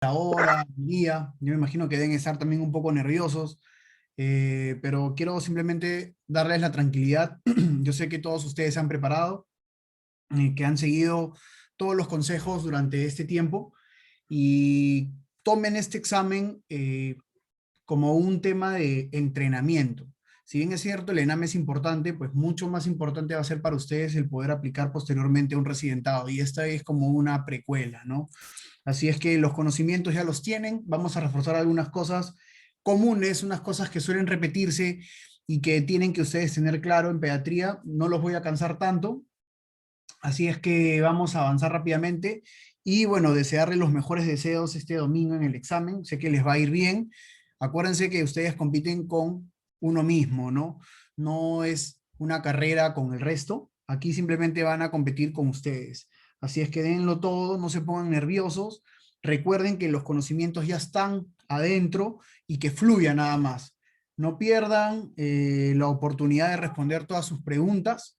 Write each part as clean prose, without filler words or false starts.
la hora, el día. Yo me imagino que deben estar también un poco nerviosos, pero quiero simplemente darles la tranquilidad. Yo sé que todos ustedes se han preparado, que han seguido todos los consejos durante este tiempo y tomen este examen como un tema de entrenamiento. Si bien es cierto, el ENAM es importante, pues mucho más importante va a ser para ustedes el poder aplicar posteriormente un residentado. Y esta es como una precuela, ¿no? Así es que los conocimientos ya los tienen. Vamos a reforzar algunas cosas comunes, unas cosas que suelen repetirse y que tienen que ustedes tener claro en pediatría. No los voy a cansar tanto. Así es que vamos a avanzar rápidamente y bueno, desearles los mejores deseos este domingo en el examen. Sé que les va a ir bien. Acuérdense que ustedes compiten con uno mismo, ¿no? No es una carrera con el resto. Aquí simplemente van a competir con ustedes. Así es que denlo todo, no se pongan nerviosos. Recuerden que los conocimientos ya están adentro y que fluya nada más. No pierdan la oportunidad de responder todas sus preguntas.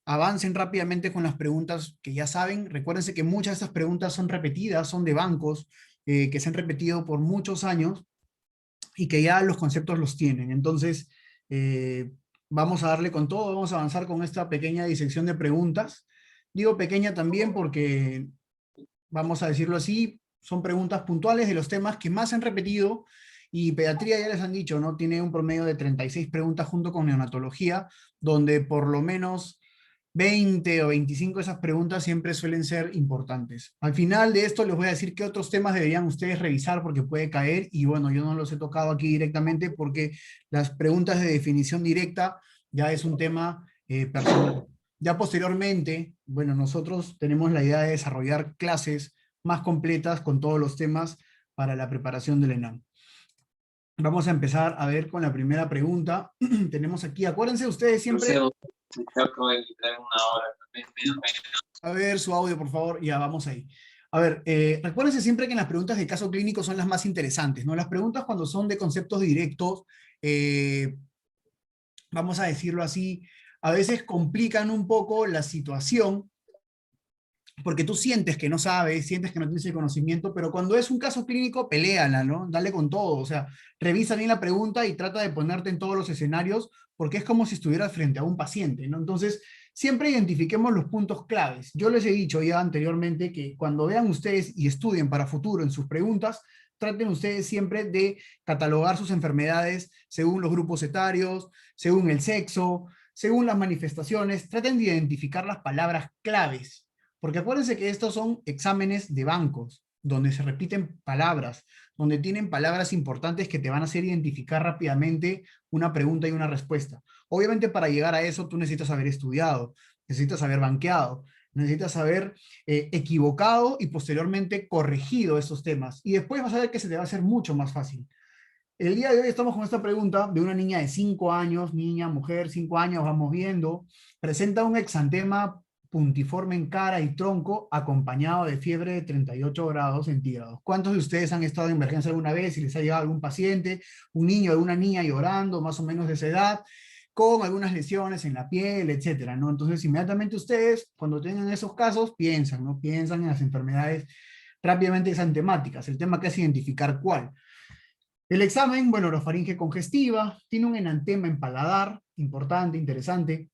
Avancen rápidamente con las preguntas que ya saben. Recuérdense que muchas de estas preguntas son repetidas, son de bancos que se han repetido por muchos años y que ya los conceptos los tienen. Entonces, vamos a darle con todo, vamos a avanzar con esta pequeña disección de preguntas. Digo pequeña también porque, vamos a decirlo así, son preguntas puntuales de los temas que más se han repetido y pediatría ya les han dicho, ¿no? Tiene un promedio de 36 preguntas junto con neonatología, donde por lo menos 20 o 25 de esas preguntas siempre suelen ser importantes. Al final de esto les voy a decir qué otros temas deberían ustedes revisar porque puede caer y bueno, yo no los he tocado aquí directamente porque las preguntas de definición directa ya es un tema personal. Ya posteriormente, bueno, nosotros tenemos la idea de desarrollar clases más completas con todos los temas para la preparación del ENAM. Vamos a empezar a ver con la primera pregunta. Tenemos aquí, acuérdense ustedes siempre. Luciano, creo que voy a quitar una hora, menos. A ver su audio, por favor. Ya, vamos ahí. A ver, recuérdense siempre que en las preguntas de caso clínico son las más interesantes, ¿no? Las preguntas cuando son de conceptos directos, eh, vamos a decirlo así, a veces complican un poco la situación porque tú sientes que no sabes, sientes que no tienes el conocimiento, pero cuando es un caso clínico, peléala, ¿no? Dale con todo, o sea, revisa bien la pregunta y trata de ponerte en todos los escenarios, porque es como si estuvieras frente a un paciente, ¿no? Entonces, siempre identifiquemos los puntos claves. Yo les he dicho ya anteriormente que cuando vean ustedes y estudien para futuro en sus preguntas, traten ustedes siempre de catalogar sus enfermedades según los grupos etarios, según el sexo, según las manifestaciones, traten de identificar las palabras claves porque acuérdense que estos son exámenes de bancos, donde se repiten palabras, donde tienen palabras importantes que te van a hacer identificar rápidamente una pregunta y una respuesta. Obviamente para llegar a eso tú necesitas haber estudiado, necesitas haber banqueado, necesitas haber equivocado y posteriormente corregido esos temas. Y después vas a ver que se te va a hacer mucho más fácil. El día de hoy estamos con esta pregunta de una niña de 5 años, niña, mujer, 5 años, vamos viendo, presenta un exantema puntiforme en cara y tronco acompañado de fiebre de 38 grados centígrados. ¿Cuántos de ustedes han estado en emergencia alguna vez y les ha llegado algún paciente, un niño o una niña llorando, más o menos de esa edad, con algunas lesiones en la piel, etcétera, ¿no? Entonces, inmediatamente ustedes, cuando tengan esos casos, piensan, ¿no? Piensan en las enfermedades rápidamente exantemáticas. El tema que es identificar cuál. El examen, bueno, orofaringe congestiva, tiene un enantema en paladar, importante, interesante,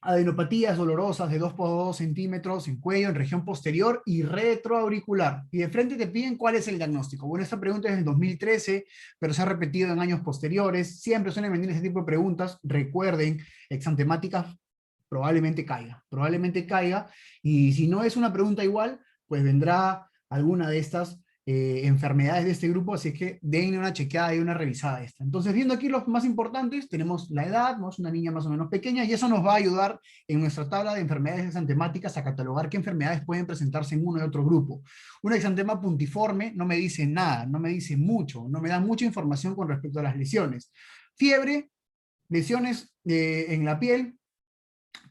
adenopatías dolorosas de 2 por 2 centímetros en cuello, en región posterior y retroauricular. Y de frente te piden cuál es el diagnóstico. Bueno, esta pregunta es del 2013, pero se ha repetido en años posteriores. Siempre suelen venir ese tipo de preguntas. Recuerden, exantemática probablemente caiga. Y si no es una pregunta igual, pues vendrá alguna de estas enfermedades de este grupo, así que denle una chequeada y una revisada a esta. Entonces, viendo aquí los más importantes, tenemos la edad, ¿no? Es una niña más o menos pequeña, y eso nos va a ayudar en nuestra tabla de enfermedades exantemáticas a catalogar qué enfermedades pueden presentarse en uno y otro grupo. Un exantema puntiforme no me dice nada, no me dice mucho, no me da mucha información con respecto a las lesiones. Fiebre, lesiones en la piel,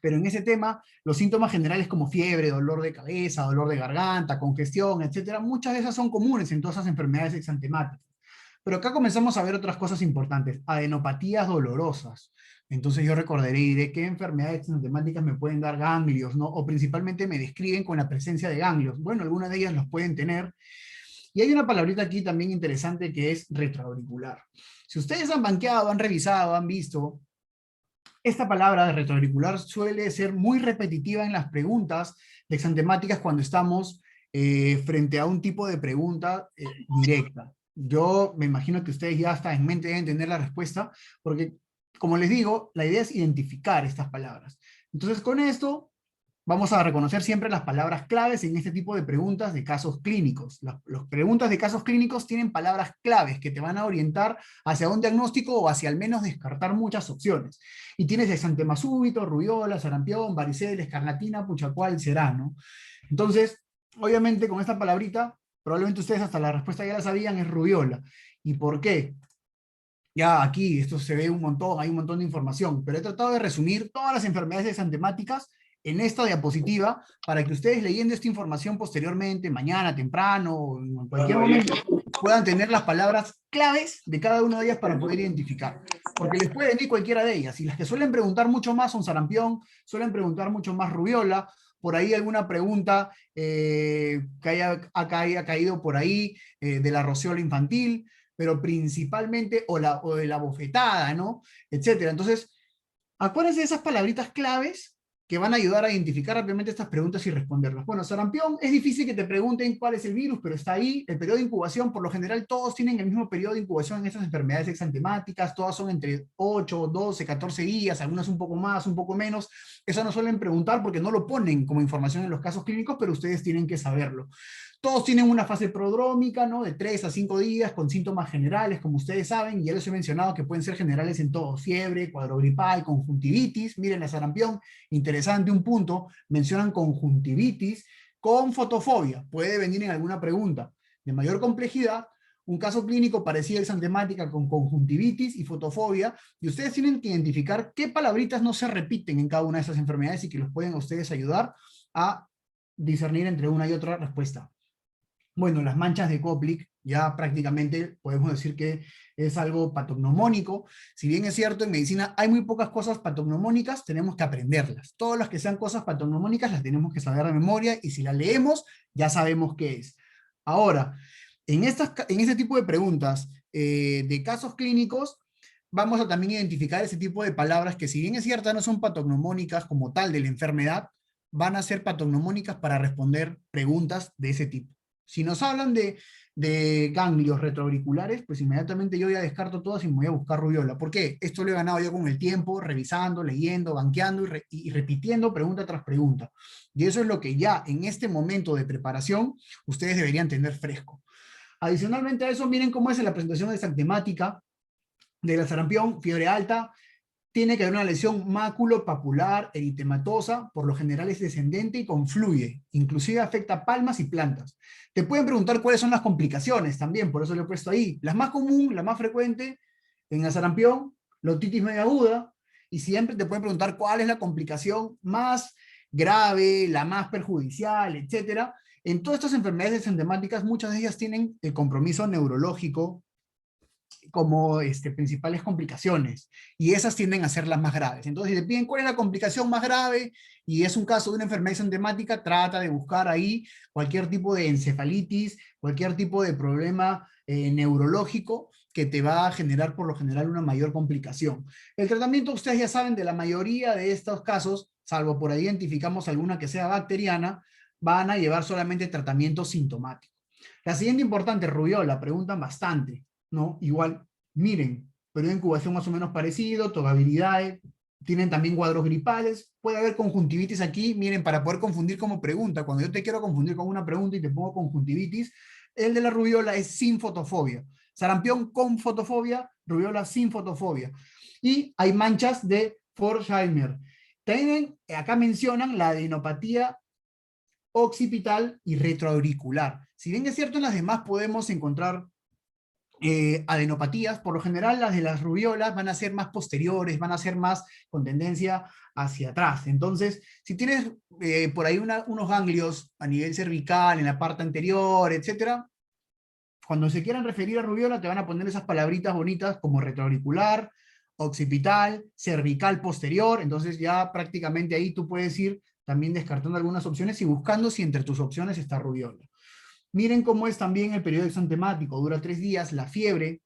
pero en ese tema, los síntomas generales como fiebre, dolor de cabeza, dolor de garganta, congestión, etcétera, muchas de esas son comunes en todas esas enfermedades exantemáticas. Pero acá comenzamos a ver otras cosas importantes, adenopatías dolorosas. Entonces yo recordaré y diré qué enfermedades exantemáticas me pueden dar ganglios, ¿no? O principalmente me describen con la presencia de ganglios. Bueno, algunas de ellas los pueden tener. Y hay una palabrita aquí también interesante que es retroauricular. Si ustedes han banqueado, han revisado, han visto, esta palabra de retroauricular suele ser muy repetitiva en las preguntas de exantemáticas cuando estamos frente a un tipo de pregunta directa. Yo me imagino que ustedes ya hasta en mente deben tener la respuesta, porque, como les digo, la idea es identificar estas palabras. Entonces, con esto, vamos a reconocer siempre las palabras claves en este tipo de preguntas de casos clínicos. Las preguntas de casos clínicos tienen palabras claves que te van a orientar hacia un diagnóstico o hacia al menos descartar muchas opciones. Y tienes exantema súbito, rubiola, sarampión, varicela, escarlatina, puchacual, serano. Entonces, obviamente con esta palabrita, probablemente ustedes hasta la respuesta ya la sabían, es rubiola. ¿Y por qué? Ya aquí, esto se ve un montón, hay un montón de información, pero he tratado de resumir todas las enfermedades exantemáticas en esta diapositiva para que ustedes leyendo esta información posteriormente, mañana, temprano, o en cualquier momento, puedan tener las palabras claves de cada una de ellas para poder identificar. Porque les puede venir cualquiera de ellas. Y las que suelen preguntar mucho más son sarampión, suelen preguntar mucho más rubiola, por ahí alguna pregunta que haya caído por ahí de la rociola infantil, pero principalmente, o de la bofetada, ¿no? Etcétera. Entonces, acuérdense de esas palabritas claves que van a ayudar a identificar rápidamente estas preguntas y responderlas. Bueno, sarampión, es difícil que te pregunten cuál es el virus, pero está ahí. El periodo de incubación, por lo general, todos tienen el mismo periodo de incubación en estas enfermedades exantemáticas, todas son entre 8, 12, 14 días, algunas un poco más, un poco menos. Eso no suelen preguntar porque no lo ponen como información en los casos clínicos, pero ustedes tienen que saberlo. Todos tienen una fase prodrómica, ¿no? De 3 a 5 días con síntomas generales, como ustedes saben, y ya les he mencionado que pueden ser generales en todo, fiebre, cuadro gripal, conjuntivitis, miren la sarampión, interesante un punto, mencionan conjuntivitis con fotofobia, puede venir en alguna pregunta de mayor complejidad, un caso clínico parecido a exantemática con conjuntivitis y fotofobia, y ustedes tienen que identificar qué palabritas no se repiten en cada una de esas enfermedades y que los pueden a ustedes ayudar a discernir entre una y otra respuesta. Bueno, las manchas de Koplik ya prácticamente podemos decir que es algo patognomónico. Si bien es cierto, en medicina hay muy pocas cosas patognomónicas, tenemos que aprenderlas. Todas las que sean cosas patognomónicas las tenemos que saber de memoria y si las leemos ya sabemos qué es. Ahora, en este tipo de preguntas de casos clínicos, vamos a también identificar ese tipo de palabras que si bien es cierta no son patognomónicas como tal de la enfermedad, van a ser patognomónicas para responder preguntas de ese tipo. Si nos hablan de ganglios retroauriculares, pues inmediatamente yo ya descarto todas y me voy a buscar rubiola. ¿Por qué? Esto lo he ganado yo con el tiempo, revisando, leyendo, banqueando y repitiendo pregunta tras pregunta. Y eso es lo que ya en este momento de preparación ustedes deberían tener fresco. Adicionalmente a eso, miren cómo es en la presentación de esta temática de la sarampión, fiebre alta, tiene que haber una lesión maculopapular eritematosa, por lo general es descendente y confluye, inclusive afecta palmas y plantas. Te pueden preguntar cuáles son las complicaciones también, por eso lo he puesto ahí. La más común, la más frecuente en la sarampión, la otitis media aguda, y siempre te pueden preguntar cuál es la complicación más grave, la más perjudicial, etcétera. En todas estas enfermedades endemáticas, muchas de ellas tienen el compromiso neurológico como principales complicaciones, y esas tienden a ser las más graves. Entonces, si te piden cuál es la complicación más grave, y es un caso de una enfermedad endemática, trata de buscar ahí cualquier tipo de encefalitis, cualquier tipo de problema neurológico que te va a generar por lo general una mayor complicación. El tratamiento, ustedes ya saben, de la mayoría de estos casos, salvo por ahí identificamos alguna que sea bacteriana, van a llevar solamente tratamiento sintomático. La siguiente importante, rubiola, preguntan bastante. ¿No? Igual, miren, periodo de incubación más o menos parecido, togabilidades, tienen también cuadros gripales, puede haber conjuntivitis aquí, miren, para poder confundir como pregunta, cuando yo te quiero confundir con una pregunta y te pongo conjuntivitis, el de la rubiola es sin fotofobia, sarampión con fotofobia, rubiola sin fotofobia, y hay manchas de Forsheimer. También acá mencionan la adenopatía occipital y retroauricular. Si bien es cierto, en las demás podemos encontrar adenopatías, por lo general las de las rubiolas van a ser más posteriores, van a ser más con tendencia hacia atrás. Entonces, si tienes por ahí unos ganglios a nivel cervical, en la parte anterior, etcétera, cuando se quieran referir a rubiola te van a poner esas palabritas bonitas como retroauricular, occipital, cervical posterior, entonces ya prácticamente ahí tú puedes ir también descartando algunas opciones y buscando si entre tus opciones está rubiola. Miren cómo es también el periodo exantemático, dura 3 días, la fiebre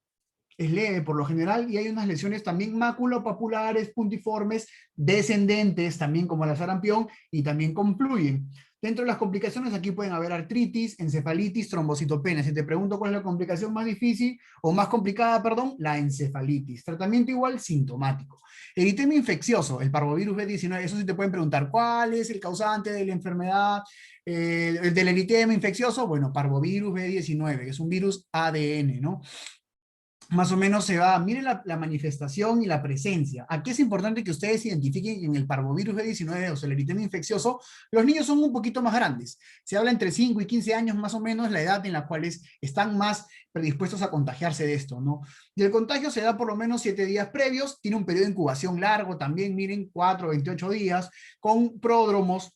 es leve por lo general y hay unas lesiones también maculopapulares, puntiformes, descendentes, también como la sarampión y también confluyen. Dentro de las complicaciones aquí pueden haber artritis, encefalitis, trombocitopenia. Si te pregunto cuál es la complicación más difícil o más complicada, perdón, la encefalitis. Tratamiento igual sintomático. Eritema infeccioso, el parvovirus B19, eso sí te pueden preguntar, ¿cuál es el causante de la enfermedad del eritema infeccioso? Bueno, parvovirus B19, que es un virus ADN, ¿no? Más o menos se va, miren la manifestación y la presencia. Aquí es importante que ustedes identifiquen en el parvovirus B19 o sea, el eritema infeccioso, los niños son un poquito más grandes. Se habla entre 5 y 15 años más o menos la edad en la cual están más predispuestos a contagiarse de esto, ¿no? Y el contagio se da por lo menos 7 días previos, tiene un periodo de incubación largo también, miren, 4 28 días, con pródromos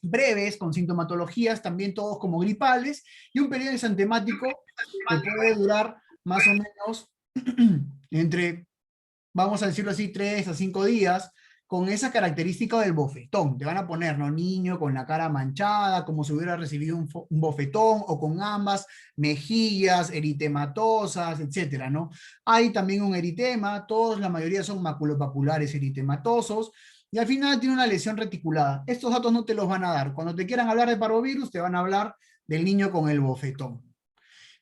breves, con sintomatologías también todos como gripales, y un periodo exantemático que puede durar más o menos entre, vamos a decirlo así, 3 a 5 días, con esa característica del bofetón. Te van a poner, ¿no? Niño con la cara manchada, como si hubiera recibido un bofetón, o con ambas mejillas, eritematosas, etcétera, ¿no? Hay también un eritema, todos, la mayoría son maculopapulares eritematosos, y al final tiene una lesión reticulada. Estos datos no te los van a dar. Cuando te quieran hablar de parvovirus, te van a hablar del niño con el bofetón.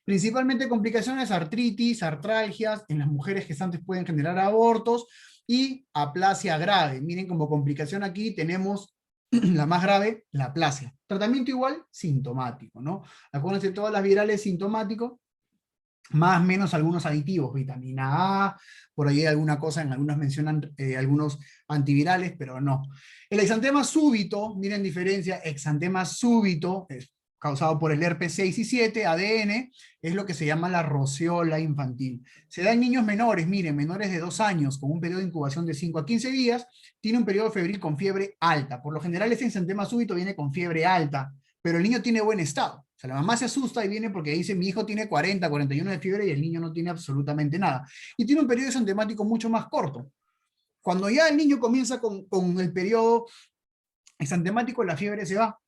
Principalmente complicaciones, artritis, artralgias, en las mujeres gestantes pueden generar abortos y aplasia grave. Miren como complicación aquí tenemos la más grave, la aplasia. Tratamiento igual, sintomático, ¿no? Acuérdense, todas las virales sintomáticos, más o menos algunos aditivos, vitamina A, por ahí hay alguna cosa, en algunos mencionan algunos antivirales, pero no. El exantema súbito, miren diferencia, exantema súbito, es causado por el herpes 6 y 7, ADN, es lo que se llama la roceola infantil. Se da en niños menores, miren, menores de 2 años, con un periodo de incubación de 5 a 15 días, tiene un periodo febril con fiebre alta. Por lo general, ese exantema súbito viene con fiebre alta, pero el niño tiene buen estado. O sea, la mamá se asusta y viene porque dice, mi hijo tiene 40, 41 de fiebre y el niño no tiene absolutamente nada. Y tiene un periodo exantemático mucho más corto. Cuando ya el niño comienza con el periodo exantemático, la fiebre se va.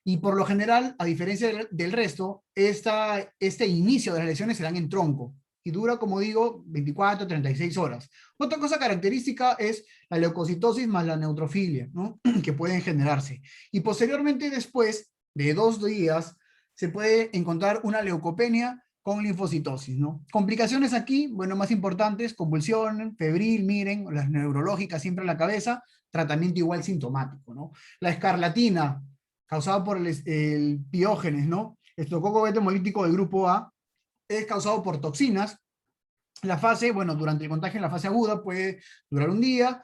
Y por lo general, a diferencia del resto, este inicio de las lesiones se dan en tronco y dura, como digo, 24, 36 horas. Otra cosa característica es la leucocitosis más la neutrofilia, ¿no? que pueden generarse. Y posteriormente, después de 2 días, se puede encontrar una leucopenia con linfocitosis, ¿no? Complicaciones aquí, bueno, más importantes, convulsión, febril, miren, las neurológicas siempre en la cabeza, tratamiento igual sintomático, ¿no? La escarlatina, causado por el piógenes, ¿no? Estococo beta hemolítico del grupo A, es causado por toxinas. La fase, bueno, durante el contagio en la fase aguda puede durar un día,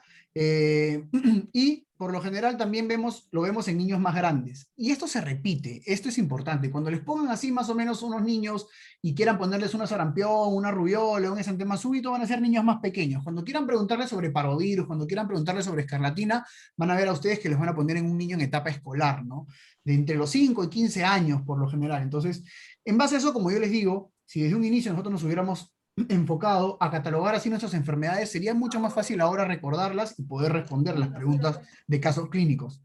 y por lo general también lo vemos en niños más grandes. Y esto se repite, esto es importante. Cuando les pongan así más o menos unos niños y quieran ponerles una sarampión, una rubiola, un exantema súbito, van a ser niños más pequeños. Cuando quieran preguntarles sobre parvovirus, cuando quieran preguntarles sobre escarlatina, van a ver a ustedes que les van a poner en un niño en etapa escolar, ¿no? De entre los 5 y 15 años por lo general. Entonces, en base a eso, como yo les digo, si desde un inicio nosotros nos hubiéramos enfocado a catalogar así nuestras enfermedades, sería mucho más fácil ahora recordarlas y poder responder las preguntas de casos clínicos.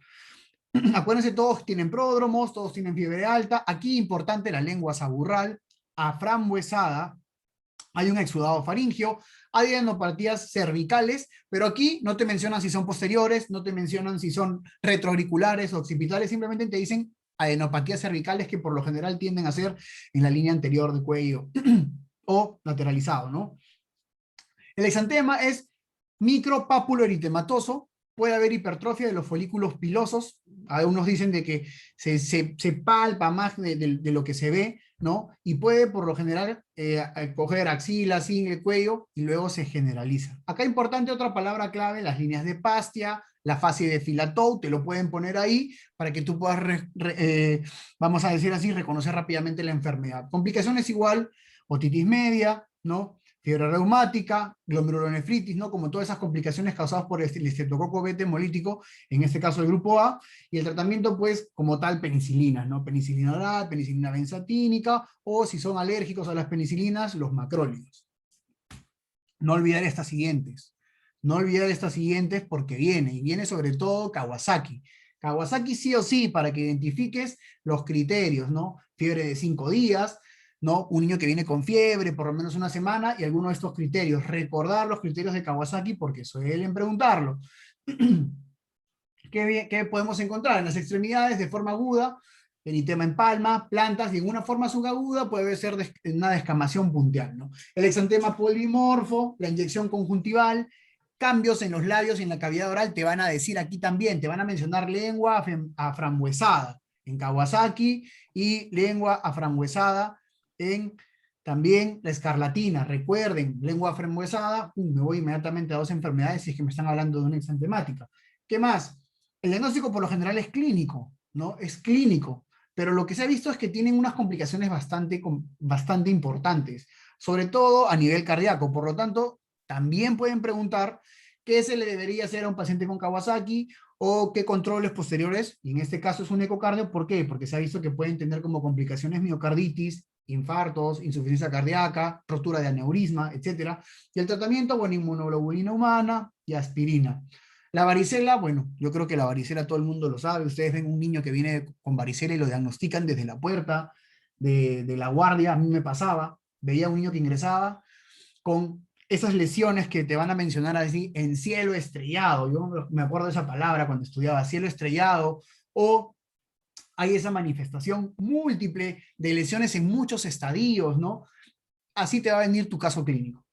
Acuérdense, todos tienen pródromos, todos tienen fiebre alta. Aquí importante la lengua saburral, aframbuesada, hay un exudado faríngeo, hay adenopatías cervicales, pero aquí no te mencionan si son posteriores, no te mencionan si son retroauriculares o occipitales, simplemente te dicen adenopatías cervicales que por lo general tienden a ser en la línea anterior del cuello o lateralizado, ¿no? El exantema es micropápulo eritematoso, puede haber hipertrofia de los folículos pilosos, algunos dicen de que se palpa más de lo que se ve, ¿no? Y puede por lo general coger axila, ingle, cuello, y luego se generaliza. Acá importante otra palabra clave, las líneas de Pastia, la fase de Filatou, te lo pueden poner ahí para que tú puedas, vamos a decir así, reconocer rápidamente la enfermedad. Complicaciones igual, otitis media, ¿no? Fiebre reumática, glomerulonefritis, ¿no? Como todas esas complicaciones causadas por el estreptococo beta hemolítico, en este caso el grupo A, y el tratamiento, pues, como tal, penicilinas, ¿no? Penicilina oral, penicilina benzatínica, o si son alérgicos a las penicilinas, los macrólidos. No olvidar estas siguientes. No olvidar estas siguientes porque viene, y viene sobre todo Kawasaki. Kawasaki sí o sí, para que identifiques los criterios, ¿no? fiebre de 5 días, ¿no? Un niño que viene con fiebre por lo menos una semana y algunos de estos criterios. Recordar los criterios de Kawasaki porque suelen preguntarlo. ¿Qué podemos encontrar? En las extremidades de forma aguda, eritema en palma, plantas, y en una forma subaguda puede ser una descamación punteal, ¿no? El exantema polimorfo, la inyección conjuntival, cambios en los labios y en la cavidad oral, te van a decir aquí también, te van a mencionar lengua aframbuesada en Kawasaki y lengua aframbuesada en también la escarlatina. Recuerden, lengua aframbuesada, me voy inmediatamente a dos enfermedades si es que me están hablando de una exantemática. ¿Qué más? El diagnóstico por lo general es clínico, ¿no? Es clínico, pero lo que se ha visto es que tienen unas complicaciones bastante importantes, sobre todo a nivel cardíaco. Por lo tanto, también pueden preguntar qué se le debería hacer a un paciente con Kawasaki o qué controles posteriores, y en este caso es un ecocardio. ¿Por qué? Porque se ha visto que pueden tener como complicaciones miocarditis, infartos, insuficiencia cardíaca, rotura de aneurisma, etcétera. Y el tratamiento, bueno, inmunoglobulina humana y aspirina. La varicela, bueno, yo creo que la varicela todo el mundo lo sabe. Ustedes ven un niño que viene con varicela y lo diagnostican desde la puerta de la guardia. A mí me pasaba, veía a un niño que ingresaba con esas lesiones que te van a mencionar así en cielo estrellado. Yo me acuerdo de esa palabra cuando estudiaba, cielo estrellado, o hay esa manifestación múltiple de lesiones en muchos estadios, ¿no? Así te va a venir tu caso clínico.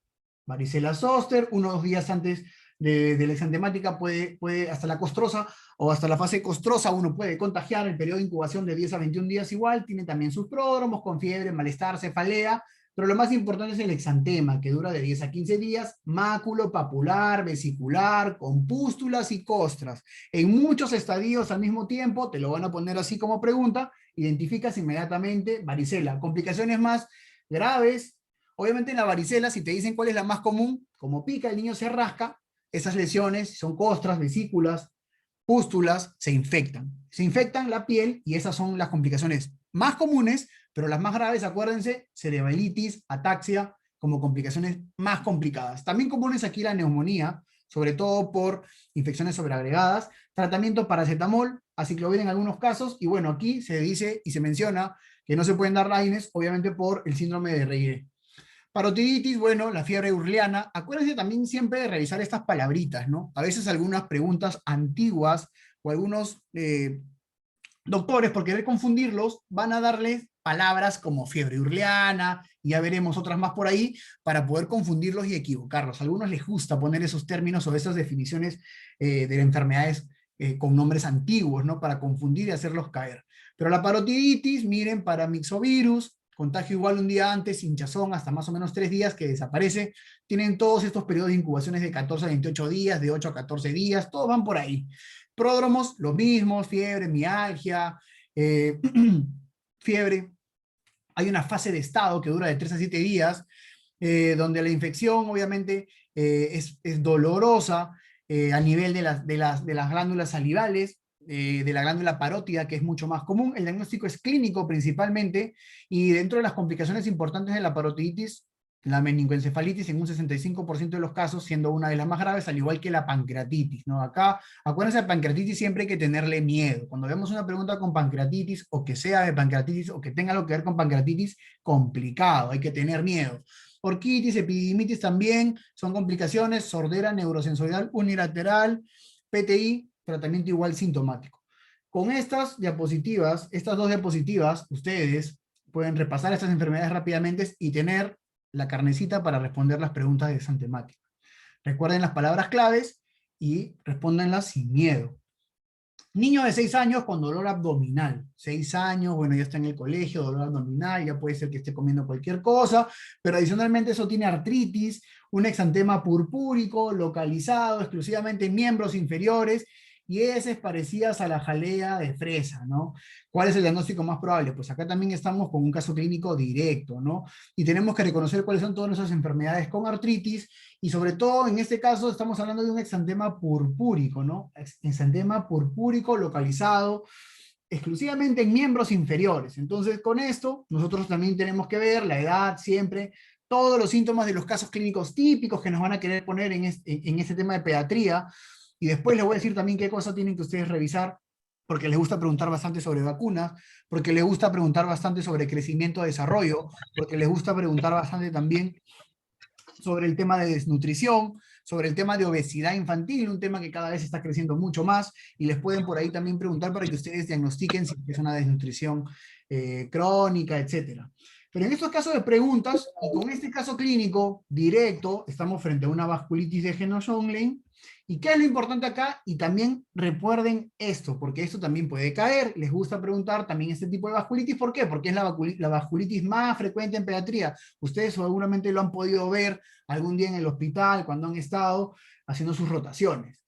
Varicela zoster, unos días antes de la exantemática puede hasta la costrosa o hasta la fase costrosa uno puede contagiar. El periodo de incubación de 10 a 21 días igual, tiene también sus pródromos con fiebre, malestar, cefalea, pero lo más importante es el exantema, que dura de 10 a 15 días, máculo papular, vesicular, con pústulas y costras. En muchos estadios al mismo tiempo, te lo van a poner así como pregunta, identificas inmediatamente varicela. Complicaciones más graves, obviamente en la varicela, si te dicen cuál es la más común, como pica, el niño se rasca, esas lesiones son costras, vesículas, pústulas, se infectan. Se infectan la piel y esas son las complicaciones más comunes, pero las más graves, acuérdense, cerebralitis, ataxia, como complicaciones más complicadas. También comunes aquí la neumonía, sobre todo por infecciones sobreagregadas, tratamiento paracetamol, aciclovir en algunos casos, y bueno, aquí se dice y se menciona que no se pueden dar LAINES, obviamente por el síndrome de Reye. Parotiditis, bueno, la fiebre urliana. Acuérdense también siempre de revisar estas palabritas, ¿no? A veces algunas preguntas antiguas o algunos doctores, por querer confundirlos, van a darles palabras como fiebre urliana, y ya veremos otras más por ahí, para poder confundirlos y equivocarlos. A algunos les gusta poner esos términos o esas definiciones de enfermedades con nombres antiguos, ¿no? Para confundir y hacerlos caer. Pero la parotiditis, miren, para mixovirus, contagio igual un día antes, hinchazón hasta más o menos 3 días que desaparece, tienen todos estos periodos de incubaciones de 14 a 28 días, de 8 a 14 días, todos van por ahí. Pródromos, los mismos, fiebre, mialgia, eh, fiebre. Hay una fase de estado que dura de 3 a 7 días, donde la infección obviamente es dolorosa a nivel de las glándulas salivales, de la glándula parótida, que es mucho más común. El diagnóstico es clínico principalmente, y dentro de las complicaciones importantes de la parotiditis, la meningoencefalitis en un 65% de los casos, siendo una de las más graves, al igual que la pancreatitis, ¿no? Acá, acuérdense, de pancreatitis siempre hay que tenerle miedo. Cuando vemos una pregunta con pancreatitis, o que sea de pancreatitis, o que tenga algo que ver con pancreatitis, complicado, hay que tener miedo. Orquitis, epididimitis también son complicaciones, sordera neurosensorial unilateral, PTI, tratamiento igual sintomático. Con estas diapositivas, estas dos diapositivas, ustedes pueden repasar estas enfermedades rápidamente y tener la carnecita para responder las preguntas de esa temática. Recuerden las palabras claves y respóndanlas sin miedo. Niño de 6 años con dolor abdominal. 6 años, bueno, ya está en el colegio, dolor abdominal, ya puede ser que esté comiendo cualquier cosa, pero adicionalmente eso tiene artritis, un exantema purpúrico localizado exclusivamente en miembros inferiores, y esas parecidas a la jalea de fresa, ¿no? ¿Cuál es el diagnóstico más probable? Pues acá también estamos con un caso clínico directo, ¿no? Y tenemos que reconocer cuáles son todas nuestras enfermedades con artritis, y sobre todo en este caso estamos hablando de un exantema purpúrico, ¿no? Exantema purpúrico localizado exclusivamente en miembros inferiores. Entonces, con esto, nosotros también tenemos que ver la edad siempre, todos los síntomas de los casos clínicos típicos que nos van a querer poner en este tema de pediatría, y después les voy a decir también qué cosas tienen que ustedes revisar porque les gusta preguntar bastante sobre vacunas, porque les gusta preguntar bastante sobre crecimiento, desarrollo, porque les gusta preguntar bastante también sobre el tema de desnutrición, sobre el tema de obesidad infantil, un tema que cada vez está creciendo mucho más, y les pueden por ahí también preguntar para que ustedes diagnostiquen si es una desnutrición crónica, etcétera. Pero en estos casos de preguntas, y con este caso clínico directo, estamos frente a una vasculitis de Jeno-Schönlein. ¿Y qué es lo importante acá? Y también recuerden esto, porque esto también puede caer. Les gusta preguntar también este tipo de vasculitis. ¿Por qué? Porque es la vasculitis más frecuente en pediatría. Ustedes seguramente lo han podido ver algún día en el hospital cuando han estado haciendo sus rotaciones.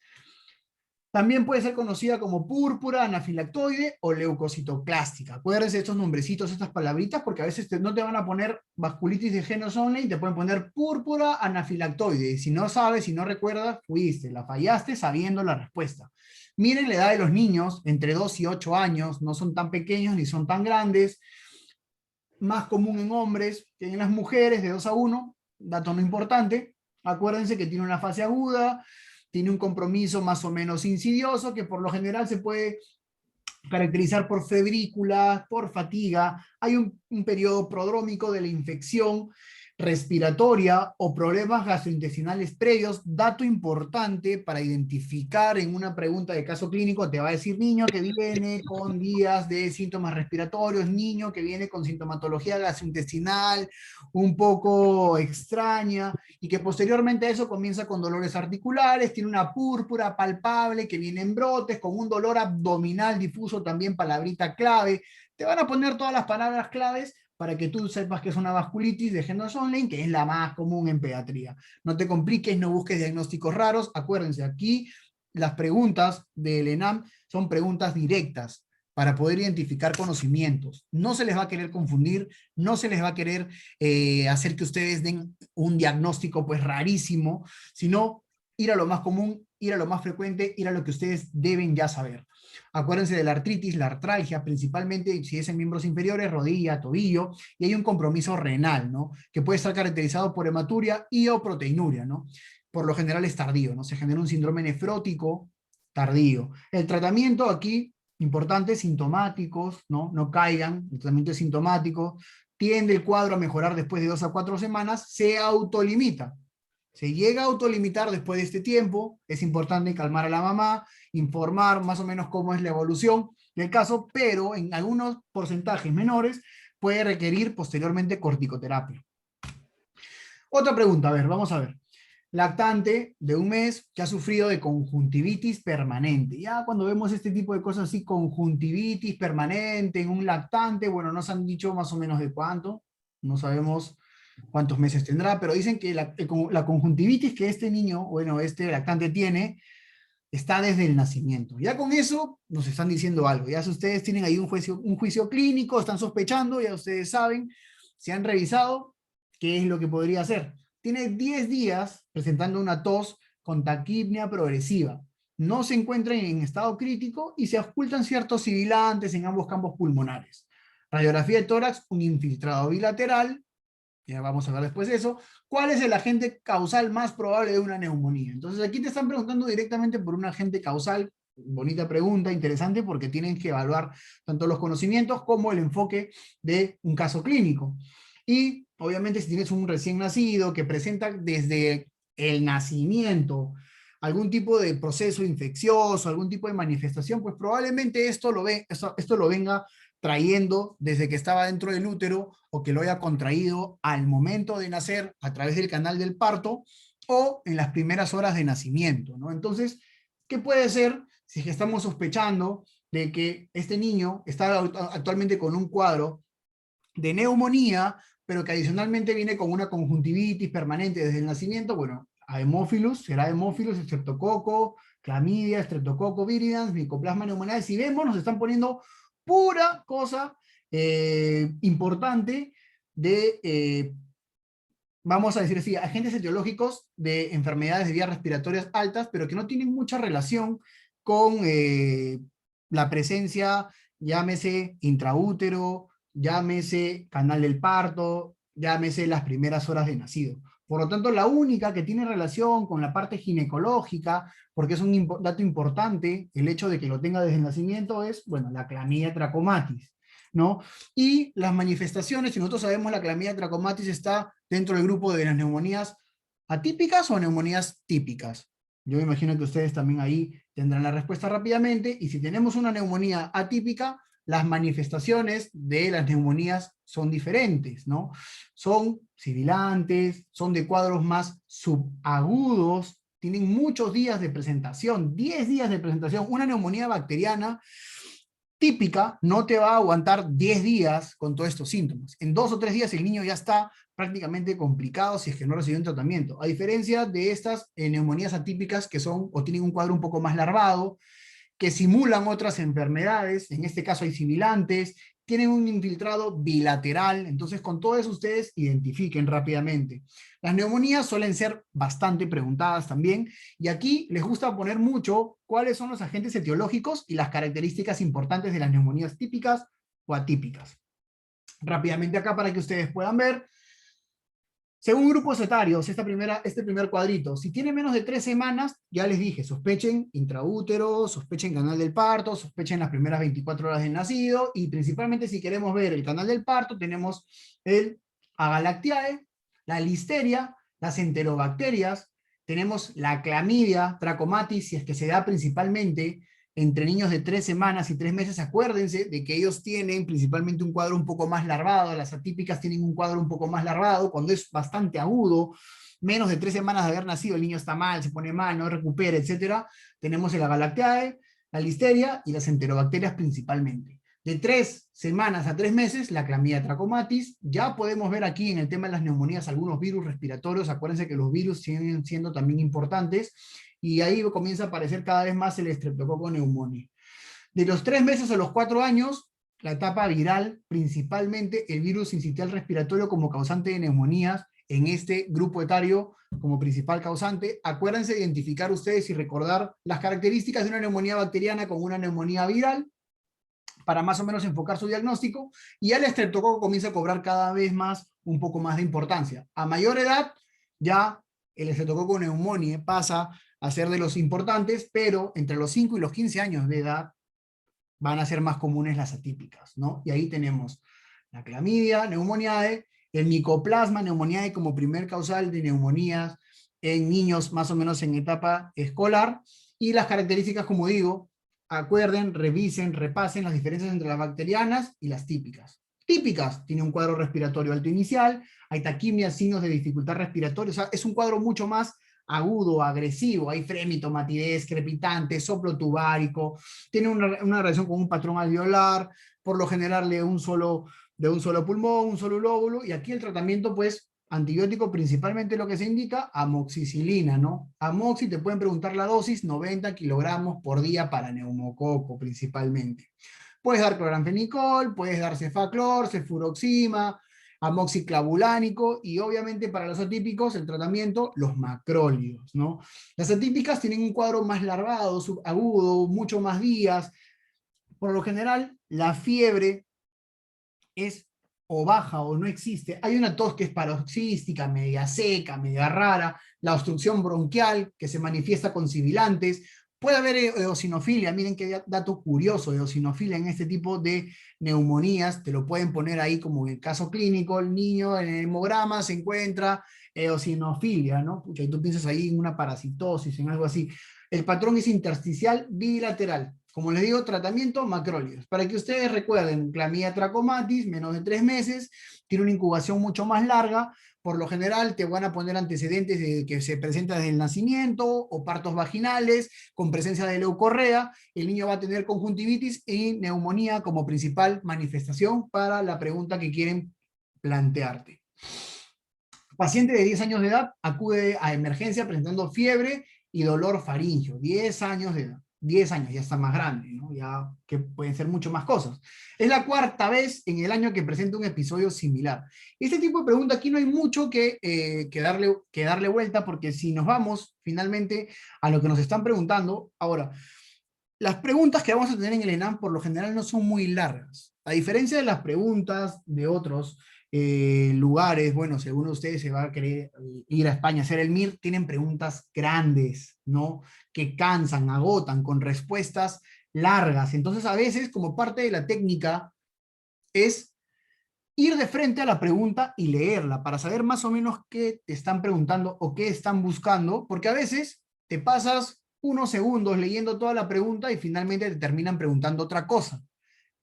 También puede ser conocida como púrpura anafilactoide o leucocitoclástica. Acuérdense de estos nombrecitos, estas palabritas, porque a veces no te van a poner vasculitis de Jeno-Schönlein, te pueden poner púrpura anafilactoide. Y si no sabes, si no recuerdas, fuiste, la fallaste sabiendo la respuesta. Miren la edad de los niños, entre 2 y 8 años, no son tan pequeños ni son tan grandes. Más común en hombres que en las mujeres, de 2 a 1, dato no importante. Acuérdense que tiene una fase aguda, tiene un compromiso más o menos insidioso, que por lo general se puede caracterizar por febrícula, por fatiga. Hay un periodo prodrómico de la infección respiratoria o problemas gastrointestinales previos. Dato importante para identificar en una pregunta de caso clínico, te va a decir niño que viene con días de síntomas respiratorios, niño que viene con sintomatología gastrointestinal un poco extraña, y que posteriormente a eso comienza con dolores articulares, tiene una púrpura palpable que viene en brotes, con un dolor abdominal difuso, también palabrita clave. Te van a poner todas las palabras claves para que tú sepas que es una vasculitis de Jeno-Schönlein, que es la más común en pediatría. No te compliques, no busques diagnósticos raros. Acuérdense, aquí las preguntas del ENAM son preguntas directas para poder identificar conocimientos. No se les va a querer confundir, no se les va a querer hacer que ustedes den un diagnóstico pues rarísimo, sino ir a lo más común, ir a lo más frecuente, ir a lo que ustedes deben ya saber. Acuérdense de la artritis, la artralgia, principalmente si es en miembros inferiores, rodilla, tobillo, y hay un compromiso renal, ¿no? Que puede estar caracterizado por hematuria y o proteinuria, ¿no? Por lo general es tardío, ¿no? Se genera un síndrome nefrótico tardío. El tratamiento aquí, importante, sintomáticos, ¿no? No caigan, el tratamiento es sintomático, tiende el cuadro a mejorar después de 2 a 4 semanas, se autolimita. Se llega a autolimitar después de este tiempo, es importante calmar a la mamá, informar más o menos cómo es la evolución del caso, pero en algunos porcentajes menores puede requerir posteriormente corticoterapia. Otra pregunta, a ver, vamos a ver. Lactante de 1 mes que ha sufrido de conjuntivitis permanente. Ya cuando vemos este tipo de cosas así, conjuntivitis permanente en un lactante, bueno, nos han dicho más o menos de cuánto, no sabemos cuántos meses tendrá, pero dicen que la conjuntivitis que este niño, bueno, este lactante tiene, está desde el nacimiento. Ya con eso nos están diciendo algo. Ya si ustedes tienen ahí un juicio clínico, están sospechando, ya ustedes saben, se han revisado qué es lo que podría ser. Tiene 10 días presentando una tos con taquipnea progresiva. No se encuentra en estado crítico y se ocultan ciertos sibilantes en ambos campos pulmonares. Radiografía de tórax, un infiltrado bilateral, ya vamos a ver después de eso. ¿Cuál es el agente causal más probable de una neumonía? Entonces aquí te están preguntando directamente por un agente causal. Bonita pregunta, interesante, porque tienen que evaluar tanto los conocimientos como el enfoque de un caso clínico. Y obviamente si tienes un recién nacido que presenta desde el nacimiento algún tipo de proceso infeccioso, algún tipo de manifestación, pues probablemente esto lo venga trayendo desde que estaba dentro del útero, o que lo haya contraído al momento de nacer a través del canal del parto o en las primeras horas de nacimiento, ¿no? Entonces, ¿qué puede ser si es que estamos sospechando de que este niño está actualmente con un cuadro de neumonía, pero que adicionalmente viene con una conjuntivitis permanente desde el nacimiento? Bueno, a Haemophilus, será Haemophilus, Streptococo, Clamidia, Streptococo viridans, Mycoplasma pneumoniae. Si vemos, nos están poniendo pura cosa importante de, vamos a decir así, agentes etiológicos de enfermedades de vías respiratorias altas, pero que no tienen mucha relación con la presencia, llámese intraútero, llámese canal del parto, llámese las primeras horas de nacido. Por lo tanto, la única que tiene relación con la parte ginecológica, porque es un dato importante, el hecho de que lo tenga desde el nacimiento es, bueno, la clamidia trachomatis, ¿no? Y las manifestaciones, si nosotros sabemos, la clamidia trachomatis está dentro del grupo de las neumonías atípicas o neumonías típicas. Yo me imagino que ustedes también ahí tendrán la respuesta rápidamente, y si tenemos una neumonía atípica, las manifestaciones de las neumonías son diferentes, ¿no? Son sibilantes, son de cuadros más subagudos, tienen muchos días de presentación, 10 días de presentación. Una neumonía bacteriana típica no te va a aguantar 10 días con todos estos síntomas. En 2 o 3 días el niño ya está prácticamente complicado si es que no recibió un tratamiento. A diferencia de estas neumonías atípicas que son o tienen un cuadro un poco más larvado, que simulan otras enfermedades, en este caso hay sibilantes, tienen un infiltrado bilateral, entonces con todo eso ustedes identifiquen rápidamente. Las neumonías suelen ser bastante preguntadas también, y aquí les gusta poner mucho cuáles son los agentes etiológicos y las características importantes de las neumonías típicas o atípicas. Rápidamente acá para que ustedes puedan ver. Según grupos etarios, este primer cuadrito, si tiene menos de 3 semanas, ya les dije, sospechen intraútero, sospechen canal del parto, sospechen las primeras 24 horas del nacido, y principalmente si queremos ver el canal del parto, tenemos el Agalactiae, la Listeria, las enterobacterias, tenemos la clamidia trachomatis, si es que se da principalmente entre niños de 3 semanas y 3 meses. Acuérdense de que ellos tienen principalmente un cuadro un poco más larvado, las atípicas tienen un cuadro un poco más larvado, cuando es bastante agudo, menos de 3 semanas de haber nacido, el niño está mal, se pone mal, no recupera, etcétera. Tenemos el Agalactiae, la Listeria y las enterobacterias principalmente. De 3 semanas a 3 meses, la clamidia trachomatis. Ya podemos ver aquí en el tema de las neumonías algunos virus respiratorios. Acuérdense que los virus siguen siendo también importantes, y ahí comienza a aparecer cada vez más el Streptococcus pneumoniae. De los 3 meses a los 4 años, la etapa viral, principalmente el virus sincitial respiratorio como causante de neumonías, en este grupo etario como principal causante. Acuérdense de identificar ustedes y recordar las características de una neumonía bacteriana con una neumonía viral, para más o menos enfocar su diagnóstico, y ya el estreptococo comienza a cobrar cada vez más, un poco más de importancia. A mayor edad, ya el estreptococo pneumoniae pasa a ser de los importantes, pero entre los 5 y los 15 años de edad van a ser más comunes las atípicas, ¿no? Y ahí tenemos la clamidia pneumoniae, el micoplasma pneumoniae como primer causal de neumonías en niños más o menos en etapa escolar, y las características, como digo, acuerden, revisen, repasen las diferencias entre las bacterianas y las típicas. Típicas, tiene un cuadro respiratorio alto inicial, hay taquimia, signos de dificultad respiratoria, o sea, es un cuadro mucho más agudo, agresivo, hay fremitomatidez, crepitante, soplo tubárico, tiene una relación con un patrón alveolar, por lo general de un solo pulmón, un solo lóbulo, y aquí el tratamiento, pues, antibiótico principalmente lo que se indica, amoxicilina, ¿no? Amoxi, te pueden preguntar la dosis, 90 kilogramos por día para neumococo principalmente. Puedes dar cloranfenicol, puedes dar cefaclor, cefuroxima, amoxiclavulánico, y obviamente para los atípicos el tratamiento, los macrólidos, ¿no? Las atípicas tienen un cuadro más larvado, subagudo, mucho más días. Por lo general, la fiebre es o baja o no existe. Hay una tos que es paroxística, media seca, media rara, la obstrucción bronquial que se manifiesta con sibilantes. Puede haber eosinofilia, miren qué dato curioso, eosinofilia en este tipo de neumonías, te lo pueden poner ahí como en el caso clínico, el niño en el hemograma se encuentra eosinofilia, ¿no? Pucha, y tú piensas ahí en una parasitosis, en algo así. El patrón es intersticial bilateral. Como les digo, tratamiento macrólidos. Para que ustedes recuerden, clamidia trachomatis, menos de 3 meses, tiene una incubación mucho más larga. Por lo general te van a poner antecedentes de que se presenta desde el nacimiento o partos vaginales con presencia de leucorrea. El niño va a tener conjuntivitis y neumonía como principal manifestación para la pregunta que quieren plantearte. Paciente de 10 años de edad acude a emergencia presentando fiebre y dolor faríngeo. 10 años de edad. 10 años, ya está más grande, ¿no? Ya que pueden ser mucho más cosas. Es la 4ª vez en el año que presenta un episodio similar. Este tipo de pregunta aquí no hay mucho que darle vuelta, porque si nos vamos finalmente a lo que nos están preguntando, ahora, las preguntas que vamos a tener en el ENAM por lo general no son muy largas. A diferencia de las preguntas de otros lugares, bueno, si alguno de ustedes se va a querer ir a España a hacer el MIR, tienen preguntas grandes, ¿no? Que cansan, agotan, con respuestas largas. Entonces, a veces, como parte de la técnica, es ir de frente a la pregunta y leerla para saber más o menos qué te están preguntando o qué están buscando, porque a veces te pasas unos segundos leyendo toda la pregunta y finalmente te terminan preguntando otra cosa.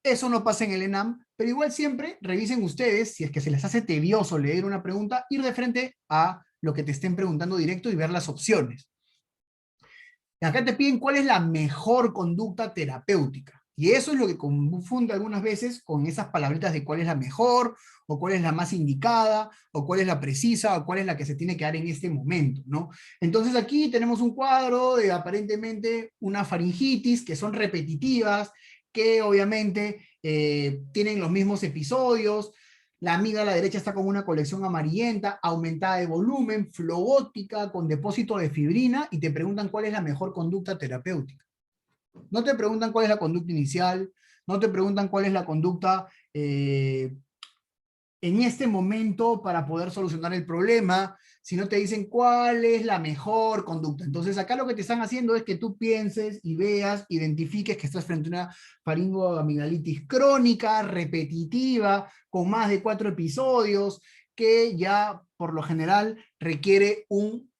Eso no pasa en el ENAM, pero igual siempre revisen ustedes, si es que se les hace tedioso leer una pregunta, ir de frente a lo que te estén preguntando directo y ver las opciones. Acá te piden cuál es la mejor conducta terapéutica. Y eso es lo que confunde algunas veces con esas palabritas de cuál es la mejor, o cuál es la más indicada, o cuál es la precisa, o cuál es la que se tiene que dar en este momento, ¿no? Entonces aquí tenemos un cuadro de aparentemente una faringitis, que son repetitivas, que obviamente tienen los mismos episodios. La amiga a la derecha está con una colección amarillenta, aumentada de volumen, flogótica, con depósito de fibrina, y te preguntan cuál es la mejor conducta terapéutica. No te preguntan cuál es la conducta inicial, no te preguntan cuál es la conducta en este momento para poder solucionar el problema, sino te dicen cuál es la mejor conducta. Entonces acá lo que te están haciendo es que tú pienses y veas, identifiques que estás frente a una faringoamigdalitis crónica, repetitiva, con más de 4 episodios, que ya por lo general requiere un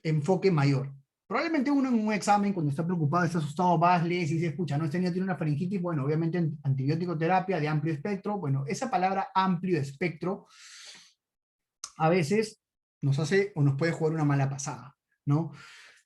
enfoque mayor. Probablemente uno en un examen, cuando está preocupado, está asustado, vas, lees y dice, escucha, no, este niño tiene una faringitis, bueno, obviamente antibiótico terapia de amplio espectro, bueno, esa palabra amplio espectro a veces nos hace o nos puede jugar una mala pasada, ¿no?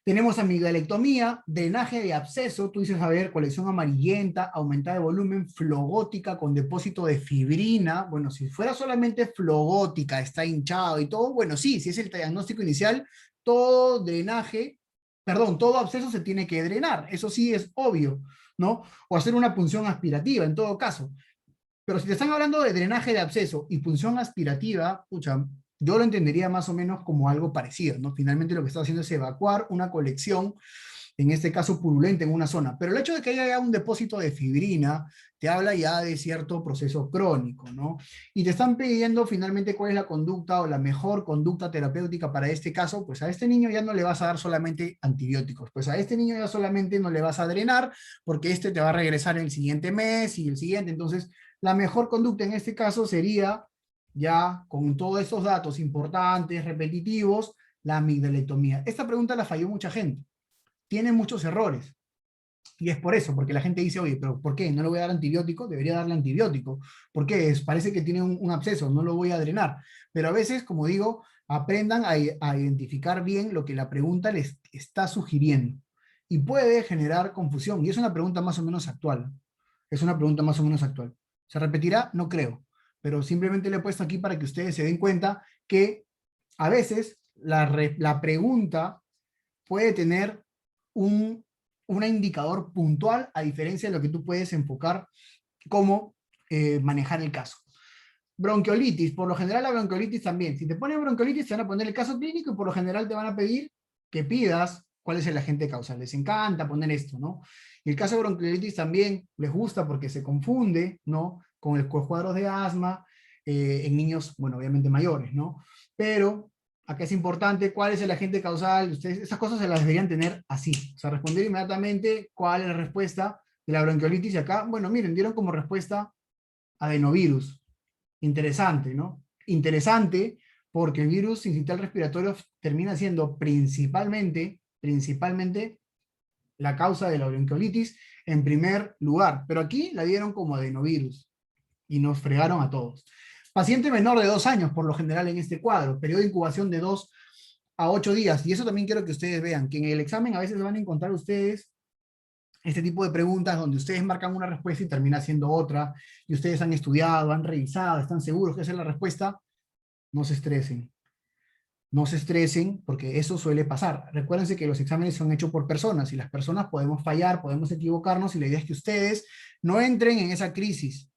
Tenemos amigdalectomía, drenaje de absceso, tú dices, a ver, colección amarillenta, aumentada de volumen, flogótica con depósito de fibrina. Bueno, si fuera solamente flogótica, está hinchado y todo, bueno, sí, si es el diagnóstico inicial, todo drenaje, perdón, todo absceso se tiene que drenar, eso sí es obvio, ¿no? O hacer una punción aspirativa, en todo caso. Pero si te están hablando de drenaje de absceso y punción aspirativa, pucha, yo lo entendería más o menos como algo parecido, ¿no? Finalmente lo que está haciendo es evacuar una colección, en este caso purulenta, en una zona. Pero el hecho de que haya un depósito de fibrina te habla ya de cierto proceso crónico, ¿no? Y te están pidiendo finalmente cuál es la conducta o la mejor conducta terapéutica para este caso, pues a este niño ya no le vas a dar solamente antibióticos, pues a este niño ya solamente no le vas a drenar, porque este te va a regresar el siguiente mes y el siguiente. Entonces la mejor conducta en este caso sería, ya con todos estos datos importantes, repetitivos, la amigdalectomía. Esta pregunta la falló mucha gente, tiene muchos errores. Y es por eso, porque la gente dice, oye, pero ¿por qué? ¿No le voy a dar antibiótico? Debería darle antibiótico. ¿Por qué? Parece que tiene un absceso, no lo voy a drenar. Pero a veces, como digo, aprendan a identificar bien lo que la pregunta les está sugiriendo. Y puede generar confusión. Y es una pregunta más o menos actual. Es una pregunta más o menos actual. ¿Se repetirá? No creo. Pero simplemente le he puesto aquí para que ustedes se den cuenta que a veces la pregunta puede tener un indicador puntual, a diferencia de lo que tú puedes enfocar como manejar el caso. Bronquiolitis, por lo general la bronquiolitis también. Si te ponen bronquiolitis, te van a poner el caso clínico y por lo general te van a pedir que pidas cuál es el agente causal. Les encanta poner esto, ¿no? Y el caso de bronquiolitis también les gusta porque se confunde, ¿no? Con el cuadros de asma en niños, bueno, obviamente mayores, ¿no? Pero acá es importante cuál es el agente causal. Ustedes, esas cosas se las deberían tener así. O sea, responder inmediatamente cuál es la respuesta de la bronquiolitis. Y acá, bueno, miren, dieron como respuesta adenovirus. Interesante, ¿no? Interesante porque el virus sincitial respiratorio termina siendo principalmente la causa de la bronquiolitis en primer lugar. Pero aquí la dieron como adenovirus y nos fregaron a todos. Paciente menor de 2 años, por lo general en este cuadro, periodo de incubación de 2 a 8 días. Y eso también quiero que ustedes vean, que en el examen a veces van a encontrar ustedes este tipo de preguntas donde ustedes marcan una respuesta y termina siendo otra, y ustedes han estudiado, han revisado, están seguros que esa es la respuesta. No se estresen. No se estresen porque eso suele pasar. Recuérdense que los exámenes son hechos por personas y las personas podemos fallar, podemos equivocarnos y la idea es que ustedes no entren en esa crisis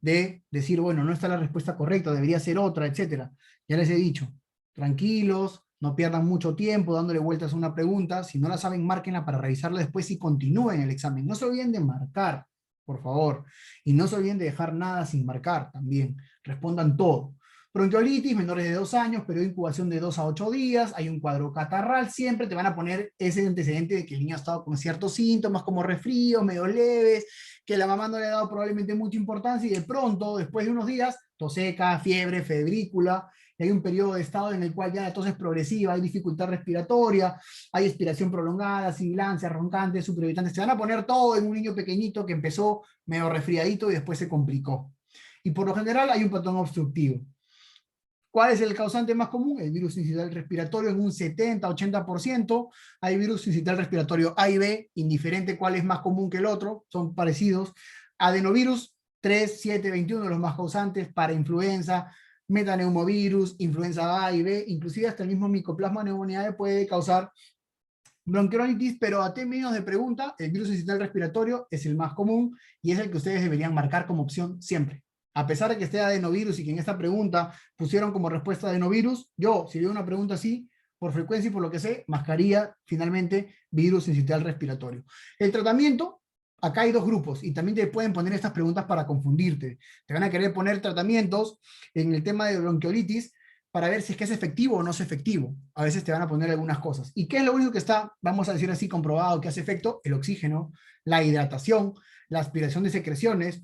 de decir, bueno, no está la respuesta correcta, debería ser otra, etcétera. Ya les he dicho, tranquilos, no pierdan mucho tiempo dándole vueltas a una pregunta. Si no la saben, márquenla para revisarla después y continúen el examen. No se olviden de marcar, por favor. Y no se olviden de dejar nada sin marcar también. Respondan todo. Bronquiolitis, menores de 2 años, periodo de incubación de 2 a 8 días, hay un cuadro catarral, siempre te van a poner ese antecedente de que el niño ha estado con ciertos síntomas como resfríos, medio leves, que la mamá no le ha dado probablemente mucha importancia y de pronto, después de unos días, tos seca, fiebre, febrícula, y hay un periodo de estado en el cual ya la tos es progresiva, hay dificultad respiratoria, hay expiración prolongada, sibilancia, roncante, superevitante. Se van a poner todo en un niño pequeñito que empezó medio resfriadito y después se complicó. Y por lo general hay un patrón obstructivo. ¿Cuál es el causante más común? El virus incidental respiratorio en un 70-80%. Hay virus incidental respiratorio A y B, indiferente cuál es más común que el otro, son parecidos. Adenovirus 3, 7, 21, los más causantes, para influenza, metaneumovirus, influenza A y B, inclusive hasta el mismo micoplasma pneumoniae puede causar bronquiolitis, pero a términos de pregunta, el virus incidental respiratorio es el más común y es el que ustedes deberían marcar como opción siempre. A pesar de que esté adenovirus y que en esta pregunta pusieron como respuesta adenovirus, yo, si veo una pregunta así, por frecuencia y por lo que sé, mascaría finalmente virus incidental respiratorio. El tratamiento, acá hay dos grupos y también te pueden poner estas preguntas para confundirte. Te van a querer poner tratamientos en el tema de bronquiolitis para ver si es que es efectivo o no es efectivo. A veces te van a poner algunas cosas. ¿Y qué es lo único que está, vamos a decir así, comprobado que hace efecto? El oxígeno, la hidratación, la aspiración de secreciones,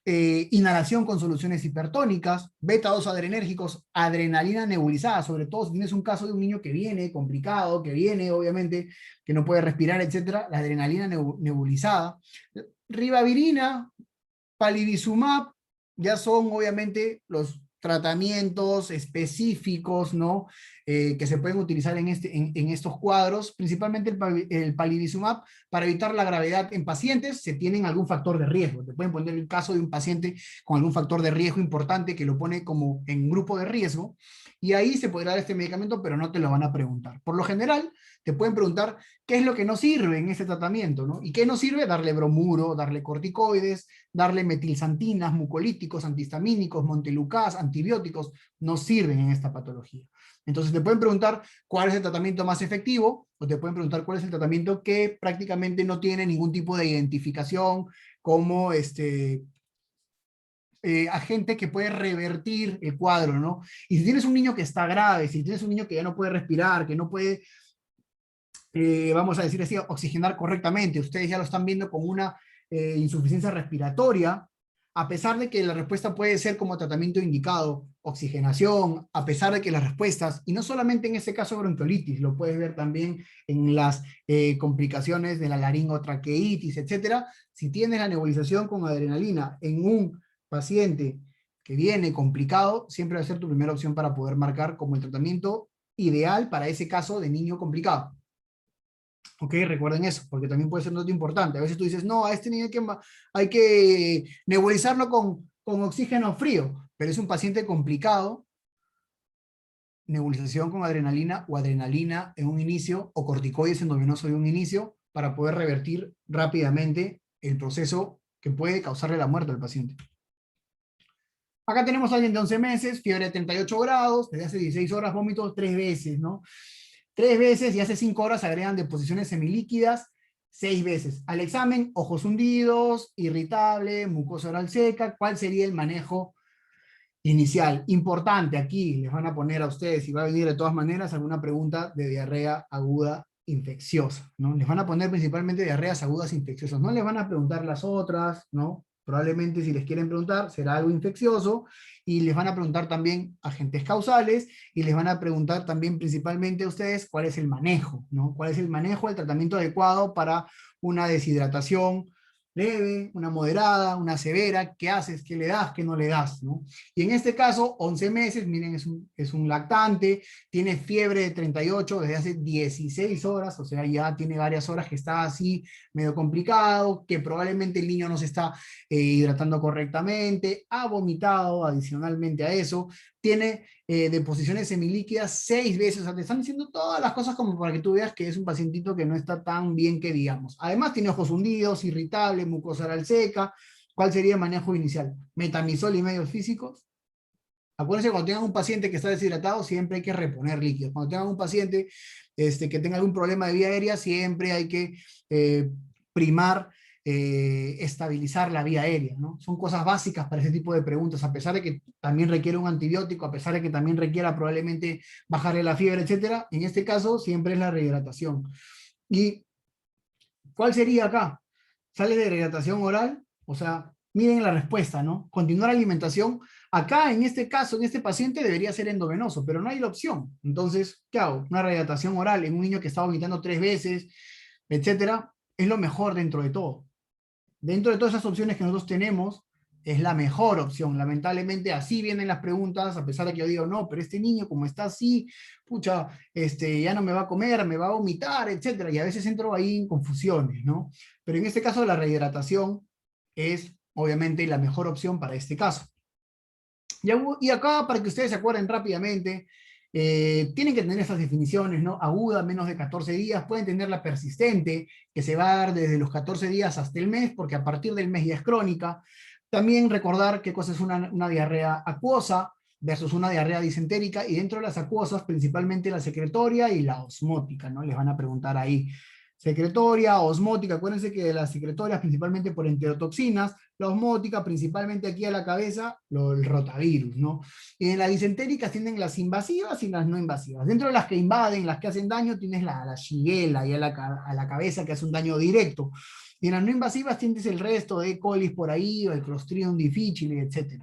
inhalación con soluciones hipertónicas, beta-2 adrenérgicos, adrenalina nebulizada, sobre todo si tienes un caso de un niño que viene complicado, que viene obviamente, que no puede respirar, etcétera, la adrenalina nebulizada, ribavirina, palivizumab, ya son obviamente los tratamientos específicos, ¿no? Que se pueden utilizar en estos cuadros, principalmente el palivizumab, para evitar la gravedad en pacientes, se tienen algún factor de riesgo. Te pueden poner el caso de un paciente con algún factor de riesgo importante que lo pone como en grupo de riesgo, y ahí se podrá dar este medicamento, pero no te lo van a preguntar. Por lo general, te pueden preguntar qué es lo que no sirve en este tratamiento, ¿no? ¿Y qué no sirve? Darle bromuro, darle corticoides, darle metilsantinas, mucolíticos, antihistamínicos, montelukast, antibióticos, no sirven en esta patología. Entonces te pueden preguntar cuál es el tratamiento más efectivo, o te pueden preguntar cuál es el tratamiento que prácticamente no tiene ningún tipo de identificación como agente que puede revertir el cuadro, ¿no? Y si tienes un niño que está grave, si tienes un niño que ya no puede respirar, que no puede, vamos a decir así, oxigenar correctamente, ustedes ya lo están viendo como una insuficiencia respiratoria, a pesar de que la respuesta puede ser como tratamiento indicado, oxigenación, a pesar de que las respuestas, y no solamente en este caso bronquiolitis, lo puedes ver también en las complicaciones de la laringotraqueitis, etcétera. Si tienes la nebulización con adrenalina en un paciente que viene complicado, siempre va a ser tu primera opción para poder marcar como el tratamiento ideal para ese caso de niño complicado. Ok, recuerden eso, porque también puede ser un dato importante. A veces tú dices, no, a este niño hay que nebulizarlo con oxígeno frío, pero es un paciente complicado, nebulización con adrenalina o adrenalina en un inicio o corticoides endovenoso de un inicio para poder revertir rápidamente el proceso que puede causarle la muerte al paciente. Acá tenemos a alguien de 11 meses, fiebre de 38 grados, desde hace 16 horas, vómito 3 veces, ¿no? 3 veces y hace 5 horas agregan deposiciones semilíquidas 6 veces. Al examen, ojos hundidos, irritable, mucosa oral seca. ¿Cuál sería el manejo inicial? Importante, aquí les van a poner a ustedes, y va a venir de todas maneras, alguna pregunta de diarrea aguda infecciosa, ¿no? Les van a poner principalmente diarreas agudas infecciosas. No les van a preguntar las otras, ¿no? Probablemente si les quieren preguntar será algo infeccioso, y les van a preguntar también agentes causales, y les van a preguntar también principalmente a ustedes cuál es el manejo, ¿no? ¿Cuál es el manejo, el tratamiento adecuado para una deshidratación leve, una moderada, una severa? ¿Qué haces? ¿Qué le das? ¿Qué no le das? ¿No? Y en este caso, 11 meses, miren, es un lactante, tiene fiebre de 38 desde hace 16 horas, o sea, ya tiene varias horas que está así medio complicado, que probablemente el niño no se está hidratando correctamente, ha vomitado adicionalmente a eso, tiene deposiciones semilíquidas 6 veces, o sea, te están diciendo todas las cosas como para que tú veas que es un pacientito que no está tan bien que digamos. Además tiene ojos hundidos, irritable, mucosa oral seca. ¿Cuál sería el manejo inicial? Metamizol y medios físicos. Acuérdense, cuando tengan un paciente que está deshidratado, siempre hay que reponer líquidos. Cuando tengan un paciente que tenga algún problema de vía aérea, siempre hay que primar estabilizar la vía aérea, ¿no? Son cosas básicas para ese tipo de preguntas, a pesar de que también requiere un antibiótico, a pesar de que también requiera probablemente bajarle la fiebre, etcétera. En este caso, siempre es la rehidratación. ¿Y cuál sería acá? Sale de rehidratación oral, o sea, miren la respuesta, ¿no? Continuar alimentación. Acá, en este caso, en este paciente debería ser endovenoso, pero no hay la opción. Entonces, ¿qué hago? Una rehidratación oral en un niño que está vomitando 3 veces, etcétera, es lo mejor dentro de todo. Dentro de todas esas opciones que nosotros tenemos, es la mejor opción. Lamentablemente así vienen las preguntas, a pesar de que yo digo, no, pero este niño como está así, pucha, ya no me va a comer, me va a vomitar, etcétera. Y a veces entro ahí en confusiones, ¿no? Pero en este caso la rehidratación es obviamente la mejor opción para este caso. Y acá, para que ustedes se acuerden rápidamente, tienen que tener esas definiciones, ¿no? Aguda, menos de 14 días, pueden tener la persistente, que se va a dar desde los 14 días hasta el mes, porque a partir del mes ya es crónica. También recordar qué cosa es una diarrea acuosa versus una diarrea disentérica, y dentro de las acuosas, principalmente la secretoria y la osmótica, ¿no? Les van a preguntar ahí. Secretoria, osmótica, acuérdense que de las secretorias principalmente por enterotoxinas, la osmótica principalmente aquí a la cabeza, el rotavirus, ¿no? Y en las disentéricas tienen las invasivas y las no invasivas. Dentro de las que invaden, las que hacen daño, tienes la shigella y a la cabeza que hace un daño directo. Y en las no invasivas tienes el resto de E. coli por ahí, o el Clostridium difficile, etc.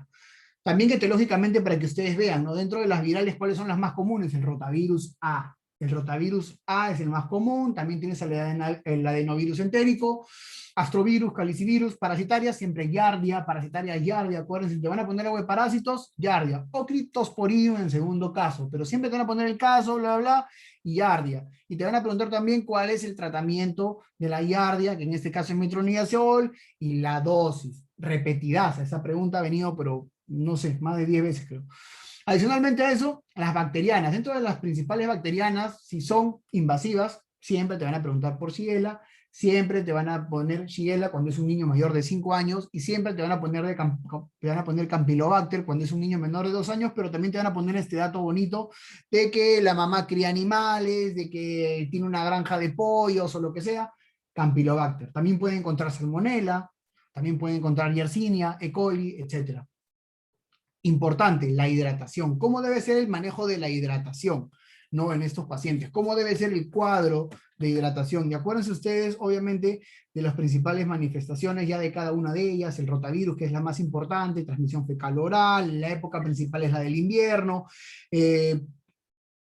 También etiológicamente para que ustedes vean, ¿no? Dentro de las virales, ¿cuáles son las más comunes? El rotavirus A. El rotavirus A es el más común, también tienes el adenovirus entérico, astrovirus, calicivirus, parasitarias, siempre Giardia, parasitaria Giardia, acuérdense, si te van a poner algo de parásitos, Giardia, o Cryptosporidium en segundo caso, pero siempre te van a poner el caso, bla, bla, bla, y Giardia. Y te van a preguntar también cuál es el tratamiento de la Giardia, que en este caso es metronidazol, y la dosis. Repetidaza, esa pregunta ha venido, pero no sé, más de 10 veces creo. Adicionalmente a eso, las bacterianas. Dentro de las principales bacterianas, si son invasivas, siempre te van a preguntar por Shigella, siempre te van a poner Shigella cuando es un niño mayor de 5 años, y siempre te van a poner, te van a poner Campylobacter cuando es un niño menor de 2 años, pero también te van a poner este dato bonito de que la mamá cría animales, de que tiene una granja de pollos o lo que sea, Campylobacter. También pueden encontrar Salmonella, también pueden encontrar Yersinia, E. coli, etcétera. Importante, la hidratación. ¿Cómo debe ser el manejo de la hidratación, ¿no? En estos pacientes? ¿Cómo debe ser el cuadro de hidratación? Y acuérdense ustedes, obviamente, de las principales manifestaciones ya de cada una de ellas, el rotavirus, que es la más importante, transmisión fecal oral, la época principal es la del invierno,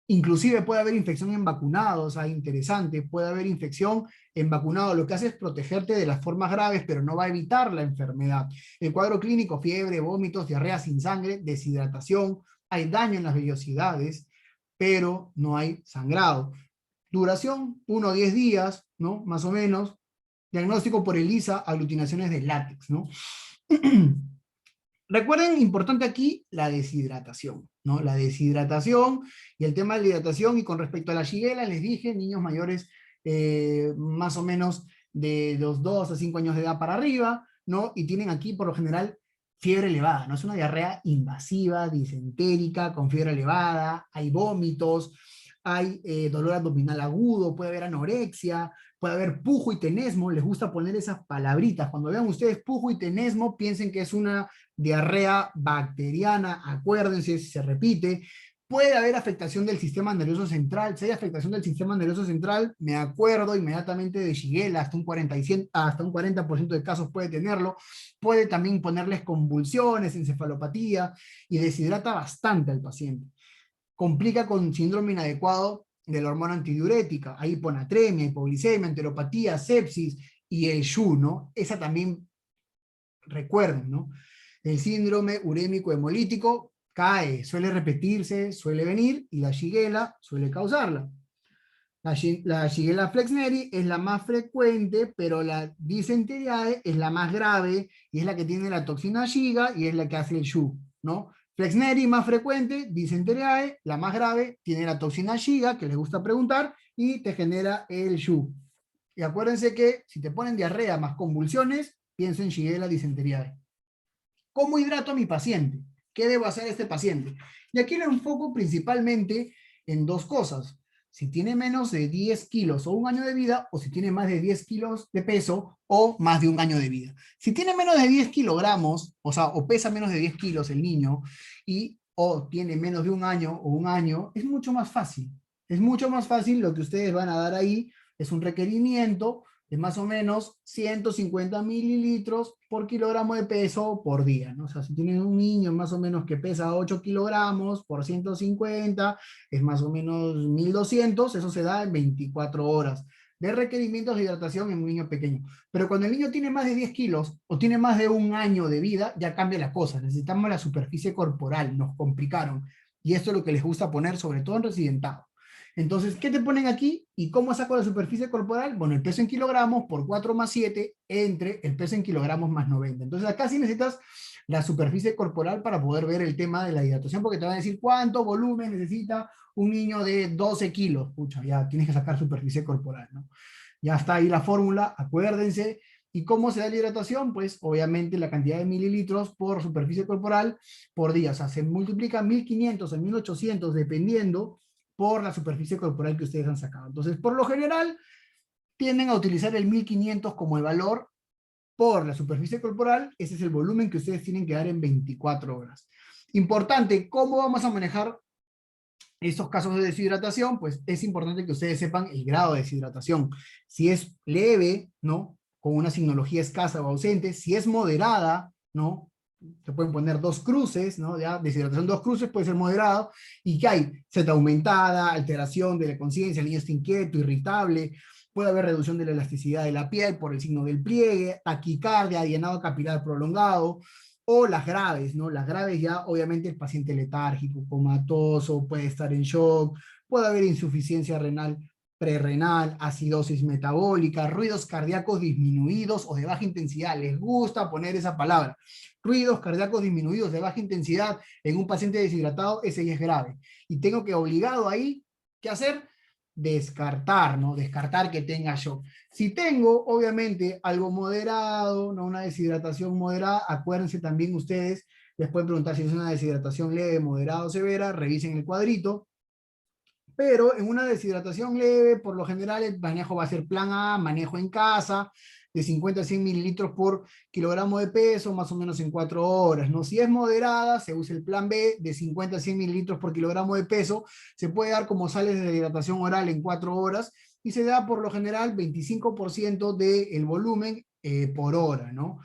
inclusive puede haber infección en vacunados, interesante, puede haber infección en vacunados, lo que hace es protegerte de las formas graves, pero no va a evitar la enfermedad. El cuadro clínico, fiebre, vómitos, diarrea sin sangre, deshidratación, hay daño en las vellosidades, pero no hay sangrado. Duración, 1 o 10 días, ¿no? Más o menos. Diagnóstico por ELISA, aglutinaciones de látex, ¿no? Recuerden, importante aquí, la deshidratación, ¿no? La deshidratación y el tema de la hidratación, y con respecto a la Shigella, les dije, niños mayores más o menos de los 2 a 5 años de edad para arriba, ¿no? Y tienen aquí, por lo general, fiebre elevada, ¿no? Es una diarrea invasiva, disentérica, con fiebre elevada, hay vómitos, hay dolor abdominal agudo, puede haber anorexia, puede haber pujo y tenesmo, les gusta poner esas palabritas. Cuando vean ustedes pujo y tenesmo, piensen que es una diarrea bacteriana, acuérdense, si se repite. Puede haber afectación del sistema nervioso central. Si hay afectación del sistema nervioso central, me acuerdo inmediatamente de Shigella, hasta un 40% de casos puede tenerlo. Puede también ponerles convulsiones, encefalopatía, y deshidrata bastante al paciente. Complica con síndrome inadecuado de la hormona antidiurética. Hay hiponatremia, hipoglicemia, enteropatía, sepsis y el SHU, ¿no? Esa también recuerden, ¿no? El síndrome urémico hemolítico cae, suele repetirse, suele venir, y la Shigella suele causarla. La Shigella flexneri es la más frecuente, pero la Disenteriae es la más grave, y es la que tiene la toxina Shiga, y es la que hace el SHU, ¿no? Flexneri más frecuente, Disenteriae, la más grave, tiene la toxina Shiga, que les gusta preguntar, y te genera el SHU. Y acuérdense que si te ponen diarrea más convulsiones, piensen en Shigella Disenteriae. ¿Cómo hidrato a mi paciente? ¿Qué debo hacer a este paciente? Y aquí lo enfoco principalmente en dos cosas. si tiene menos de 10 kilos o un año de vida, o si tiene más de 10 kilos de peso o más de un año de vida. Si tiene menos de 10 kilogramos, o sea, o pesa menos de 10 kilos el niño, y o tiene menos de un año o un año, es mucho más fácil. Es mucho más fácil. Lo que ustedes van a dar ahí es un requerimiento de más o menos 150 mililitros por kilogramo de peso por día, ¿no? O sea, si tienen un niño más o menos que pesa 8 kilogramos por 150, es más o menos 1200, eso se da en 24 horas de requerimientos de hidratación en un niño pequeño. Pero cuando el niño tiene más de 10 kilos o tiene más de un año de vida, ya cambia la cosa. Necesitamos la superficie corporal, nos complicaron. Y esto es lo que les gusta poner, sobre todo en residentado. Entonces, ¿qué te ponen aquí? ¿Y cómo saco la superficie corporal? Bueno, el peso en kilogramos por 4 más 7 entre el peso en kilogramos más 90. Entonces, acá sí necesitas la superficie corporal para poder ver el tema de la hidratación, porque te van a decir cuánto volumen necesita un niño de 12 kilos. Pucha, ya tienes que sacar superficie corporal, ¿no? Ya está ahí la fórmula, acuérdense. ¿Y cómo se da la hidratación? Pues obviamente la cantidad de mililitros por superficie corporal por día. O sea, se multiplica 1500 o 1800 dependiendo por la superficie corporal que ustedes han sacado. Entonces, por lo general, tienden a utilizar el 1500 como el valor por la superficie corporal. Ese es el volumen que ustedes tienen que dar en 24 horas. Importante, ¿cómo vamos a manejar estos casos de deshidratación? Pues es importante que ustedes sepan el grado de deshidratación. Si es leve, ¿no? Con una signología escasa o ausente. Si es moderada, ¿no? Se pueden poner 2 cruces, ¿no? Ya, deshidratación 2 cruces puede ser moderado. ¿Y qué hay? Seta aumentada, alteración de la conciencia, el niño está inquieto, irritable, puede haber reducción de la elasticidad de la piel por el signo del pliegue, taquicardia, llenado capilar prolongado, o las graves, ¿no? Las graves ya, obviamente, el paciente letárgico, comatoso, puede estar en shock, puede haber insuficiencia renal prerrenal, acidosis metabólica, ruidos cardíacos disminuidos o de baja intensidad. Les gusta poner esa palabra. Ruidos cardíacos disminuidos de baja intensidad en un paciente deshidratado, ese ya es grave. Y tengo que obligado ahí, ¿qué hacer? Descartar, ¿no? Descartar que tenga shock. Si tengo, obviamente, algo moderado, ¿no? Una deshidratación moderada, acuérdense también ustedes, les pueden preguntar si es una deshidratación leve, moderada o severa, revisen el cuadrito. Pero en una deshidratación leve, por lo general el manejo va a ser plan A, manejo en casa, de 50 a 100 mililitros por kilogramo de peso, más o menos en 4 horas, ¿no? Si es moderada, se usa el plan B, de 50 a 100 mililitros por kilogramo de peso, se puede dar como sales de hidratación oral en 4 horas, y se da por lo general 25% del volumen por hora, ¿no?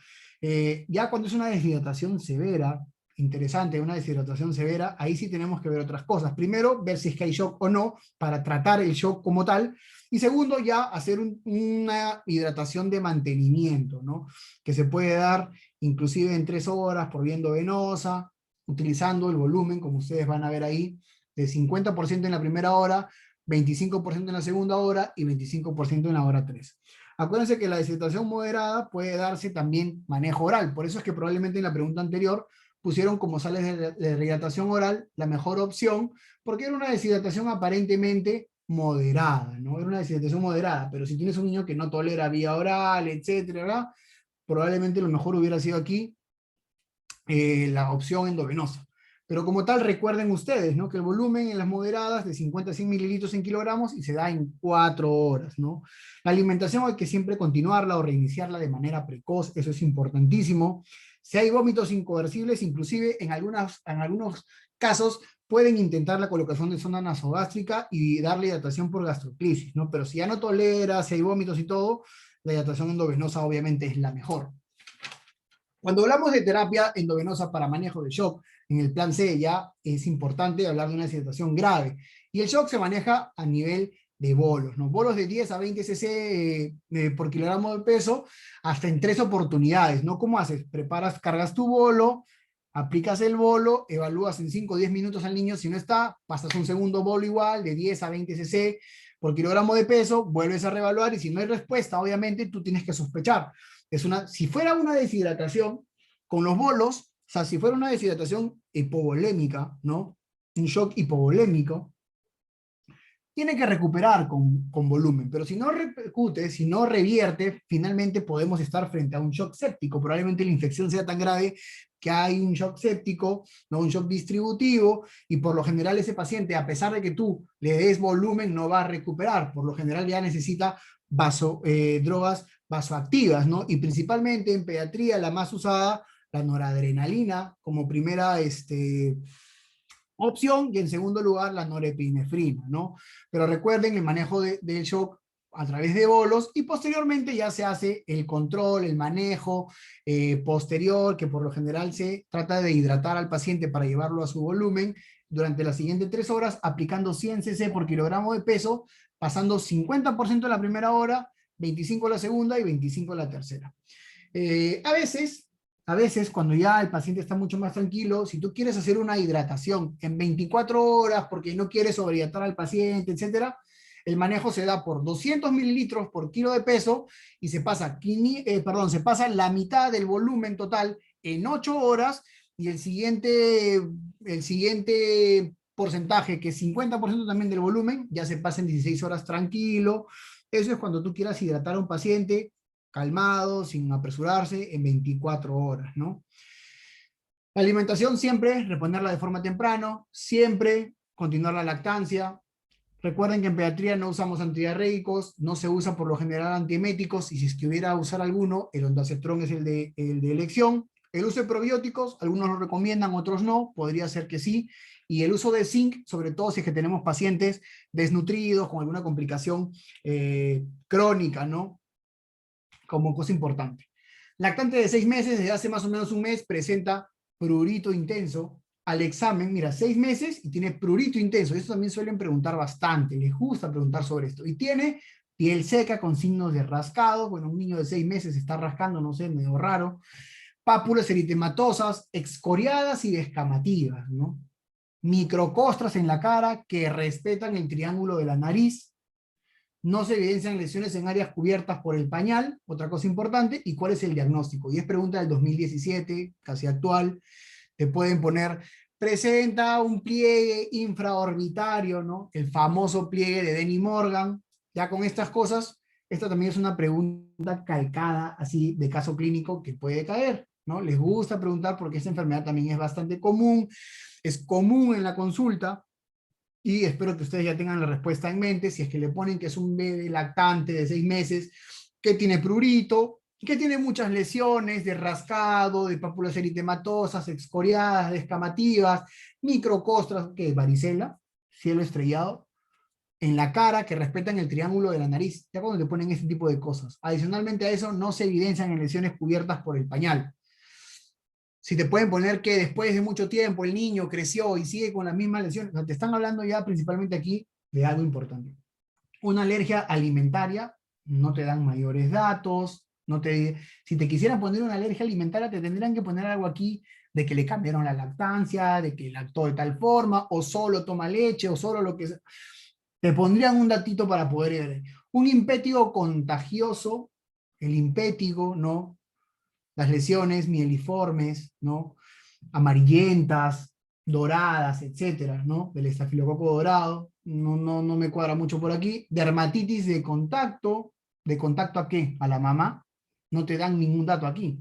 Ya cuando es una deshidratación severa, interesante, una deshidratación severa, ahí sí tenemos que ver otras cosas. Primero, ver si es que hay shock o no, para tratar el shock como tal. Y segundo, ya hacer una hidratación de mantenimiento, ¿no? Que se puede dar inclusive en 3 horas por vía endovenosa, utilizando el volumen, como ustedes van a ver ahí, de 50% en la primera hora, 25% en la segunda hora y 25% en la hora 3. Acuérdense que la deshidratación moderada puede darse también manejo oral, por eso es que probablemente en la pregunta anterior pusieron como sales de rehidratación oral la mejor opción, porque era una deshidratación aparentemente moderada, ¿no? Era una deshidratación moderada, pero si tienes un niño que no tolera vía oral, etcétera, ¿verdad? Probablemente lo mejor hubiera sido aquí la opción endovenosa. Pero como tal, recuerden ustedes, ¿no? Que el volumen en las moderadas de 50 a 100 mililitros en kilogramos y se da en 4 horas, ¿no? La alimentación hay que siempre continuarla o reiniciarla de manera precoz, eso es importantísimo. Si hay vómitos incoercibles, inclusive en algunos casos pueden intentar la colocación de sonda nasogástrica y darle hidratación por gastroclisis, ¿no? Pero si ya no tolera, si hay vómitos y todo, la hidratación endovenosa obviamente es la mejor. Cuando hablamos de terapia endovenosa para manejo de shock, en el plan C ya es importante hablar de una deshidratación grave. Y el shock se maneja a nivel de bolos, ¿no? Bolos de 10 a 20 cc por kilogramo de peso, hasta en 3 oportunidades, ¿no? ¿Cómo haces? Preparas, cargas tu bolo, aplicas el bolo, evalúas en 5 o 10 minutos al niño, si no está, pasas un segundo bolo igual, de 10 a 20 cc por kilogramo de peso, vuelves a reevaluar, y si no hay respuesta, obviamente tú tienes que sospechar. Si fuera una deshidratación con los bolos, o sea, si fuera una deshidratación hipovolémica, ¿no? Un shock hipovolémico, tiene que recuperar con volumen, pero si no repercute, si no revierte, finalmente podemos estar frente a un shock séptico. Probablemente la infección sea tan grave que hay un shock séptico, no un shock distributivo, y por lo general ese paciente, a pesar de que tú le des volumen, no va a recuperar. Por lo general ya necesita drogas vasoactivas, ¿no? Y principalmente en pediatría la más usada, la noradrenalina como primera opción, y en segundo lugar la norepinefrina, ¿no? Pero recuerden el manejo del shock a través de bolos, y posteriormente ya se hace el control, el manejo posterior, que por lo general se trata de hidratar al paciente para llevarlo a su volumen durante las siguientes 3 horas, aplicando 100 cc por kilogramo de peso, pasando 50% en la primera hora, 25 la segunda y 25 la tercera. A veces, cuando ya el paciente está mucho más tranquilo, si tú quieres hacer una hidratación en 24 horas porque no quieres sobrehidratar al paciente, etcétera, el manejo se da por 200 mililitros por kilo de peso, y se pasa, se pasa la mitad del volumen total en 8 horas, y el siguiente porcentaje, que es 50% también del volumen, ya se pasa en 16 horas tranquilo. Eso es cuando tú quieras hidratar a un paciente calmado, sin apresurarse, en 24 horas, ¿no? La alimentación siempre, reponerla de forma temprano, siempre continuar la lactancia. Recuerden que en pediatría no usamos antidiarreicos, no se usa por lo general antieméticos, y si es que hubiera usar alguno, el ondansetron es el de elección. El uso de probióticos, algunos lo recomiendan, otros no, podría ser que sí. Y el uso de zinc, sobre todo si es que tenemos pacientes desnutridos, con alguna complicación crónica, ¿no? Como cosa importante. Lactante de 6 meses, desde hace más o menos un mes, presenta prurito intenso. Al examen, mira, 6 meses y tiene prurito intenso. Esto también suelen preguntar bastante, les gusta preguntar sobre esto. Y tiene piel seca con signos de rascado. Bueno, un niño de 6 meses está rascando, no sé, medio raro. Pápulas eritematosas, excoriadas y descamativas, ¿no? Microcostras en la cara que respetan el triángulo de la nariz. No se evidencian lesiones en áreas cubiertas por el pañal, otra cosa importante. ¿Y cuál es el diagnóstico? Y es pregunta del 2017, casi actual. Te pueden poner, presenta un pliegue infraorbitario, ¿no? El famoso pliegue de Denny Morgan. Ya con estas cosas, esta también es una pregunta calcada, así, de caso clínico que puede caer, ¿no? Les gusta preguntar porque esta enfermedad también es bastante común, es común en la consulta, y espero que ustedes ya tengan la respuesta en mente. Si es que le ponen que es un bebé lactante de 6 meses, que tiene prurito, que tiene muchas lesiones de rascado, de pápulas eritematosas, excoriadas, descamativas, microcostras, que es varicela, cielo estrellado, en la cara, que respetan el triángulo de la nariz, ya cuando le ponen ese tipo de cosas. Adicionalmente a eso, no se evidencian en lesiones cubiertas por el pañal. Si te pueden poner que después de mucho tiempo el niño creció y sigue con las mismas lesiones, o sea, te están hablando ya principalmente aquí de algo importante. Una alergia alimentaria, no te dan mayores datos, si te quisieran poner una alergia alimentaria, te tendrían que poner algo aquí de que le cambiaron la lactancia, de que lactó de tal forma, o solo toma leche, o solo lo que sea. Te pondrían un datito para poder ver. Un impétigo contagioso, el impétigo, ¿no? Las lesiones mieliformes, ¿no? Amarillentas, doradas, etcétera, ¿no? Del estafilococo dorado, no me cuadra mucho por aquí. Dermatitis ¿de contacto a qué? A la mamá, no te dan ningún dato aquí.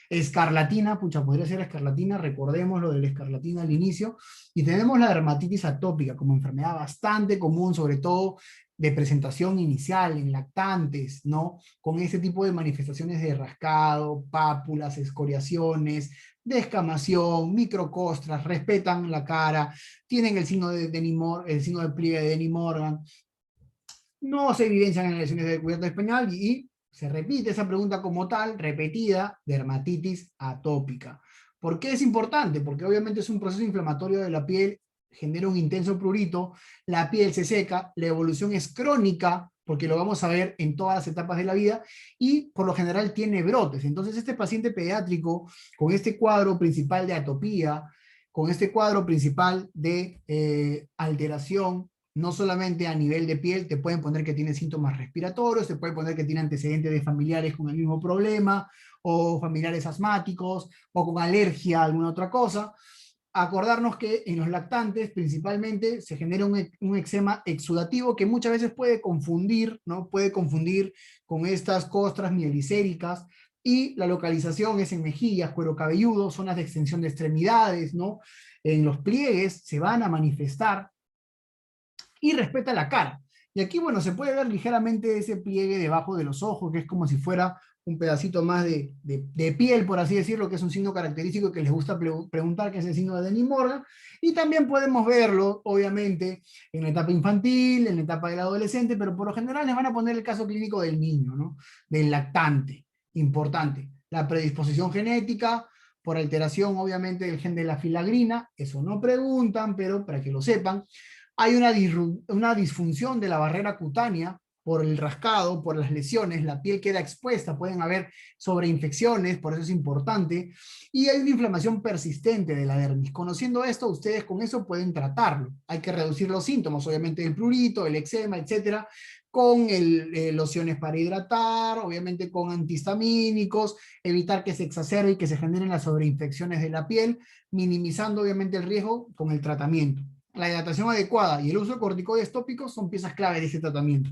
Escarlatina, pucha, podría ser escarlatina, recordemos lo de la escarlatina al inicio. Y tenemos la dermatitis atópica como enfermedad bastante común, sobre todo de presentación inicial en lactantes, ¿no? Con ese tipo de manifestaciones de rascado, pápulas, escoriaciones, descamación, microcostras, respetan la cara, tienen el signo el signo de pliegue de Denny Morgan, no se evidencian en lesiones de cubierta espinal, y se repite esa pregunta como tal, repetida, dermatitis atópica. ¿Por qué es importante? Porque obviamente es un proceso inflamatorio de la piel, genera un intenso prurito, la piel se seca, la evolución es crónica, porque lo vamos a ver en todas las etapas de la vida, y por lo general tiene brotes. Entonces este paciente pediátrico, con este cuadro principal de atopía, con este cuadro principal de alteración, no solamente a nivel de piel, te pueden poner que tiene síntomas respiratorios, te pueden poner que tiene antecedentes de familiares con el mismo problema, o familiares asmáticos, o con alergia a alguna otra cosa. acordarnos que en los lactantes principalmente se genera un eczema exudativo que muchas veces puede confundir, ¿no? Puede confundir con estas costras mielicéricas, y la localización es en mejillas, cuero cabelludo, zonas de extensión de extremidades, ¿no? En los pliegues se van a manifestar, y respeta la cara. Y aquí, bueno, se puede ver ligeramente ese pliegue debajo de los ojos, que es como si fuera un pedacito más de piel, por así decirlo, que es un signo característico que les gusta preguntar, que es el signo de Dennis Morgan. Y también podemos verlo, obviamente, en la etapa infantil, en la etapa del adolescente, pero por lo general les van a poner el caso clínico del niño, ¿no? Del lactante, importante. La predisposición genética, por alteración, obviamente, del gen de la filagrina, eso no preguntan, pero para que lo sepan. Hay una disfunción de la barrera cutánea por el rascado, por las lesiones, la piel queda expuesta, pueden haber sobreinfecciones, por eso es importante, y hay una inflamación persistente de la dermis. Conociendo esto, ustedes con eso pueden tratarlo. Hay que reducir los síntomas, obviamente el prurito, el eczema, etcétera, con lociones para hidratar, obviamente con antihistamínicos, evitar que se exacerbe y que se generen las sobreinfecciones de la piel, minimizando obviamente el riesgo con el tratamiento. La hidratación adecuada y el uso de corticoides tópicos son piezas clave de este tratamiento.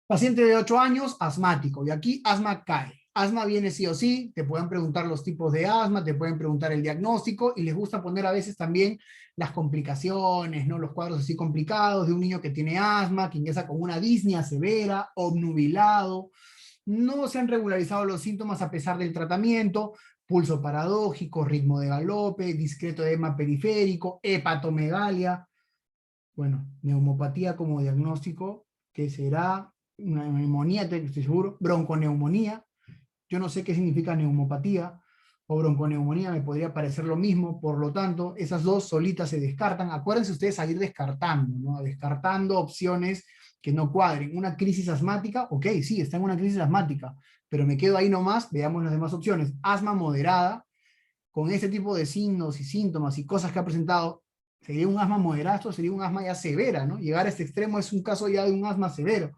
Paciente de 8 años, asmático, y aquí asma cae. Asma viene sí o sí, te pueden preguntar los tipos de asma, te pueden preguntar el diagnóstico, y les gusta poner a veces también las complicaciones, ¿no? Los cuadros así complicados de un niño que tiene asma, que ingresa con una disnea severa, obnubilado, no se han regularizado los síntomas a pesar del tratamiento, pulso paradójico, ritmo de galope, discreto edema periférico, hepatomegalia, bueno, neumopatía como diagnóstico, que será una neumonía, estoy seguro, bronconeumonía, yo no sé qué significa neumopatía o bronconeumonía, me podría parecer lo mismo, por lo tanto, esas dos solitas se descartan. Acuérdense ustedes a ir descartando, ¿no? Descartando opciones que no cuadren. Una crisis asmática, ok, sí, está en una crisis asmática, pero me quedo ahí nomás, veamos las demás opciones. Asma moderada, con ese tipo de signos y síntomas y cosas que ha presentado, sería un asma moderado, sería un asma ya severa, ¿no? Llegar a este extremo es un caso ya de un asma severo.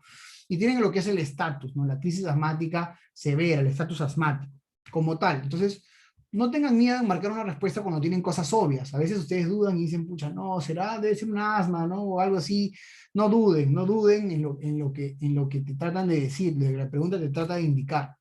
Y tienen lo que es el estatus, ¿no? La crisis asmática severa, el estatus asmático, como tal. Entonces, no tengan miedo en marcar una respuesta cuando tienen cosas obvias. A veces ustedes dudan y dicen, pucha, no, será, debe ser un asma, ¿no? O algo así. No duden, no duden en lo que te tratan de decir, de la pregunta te trata de indicar.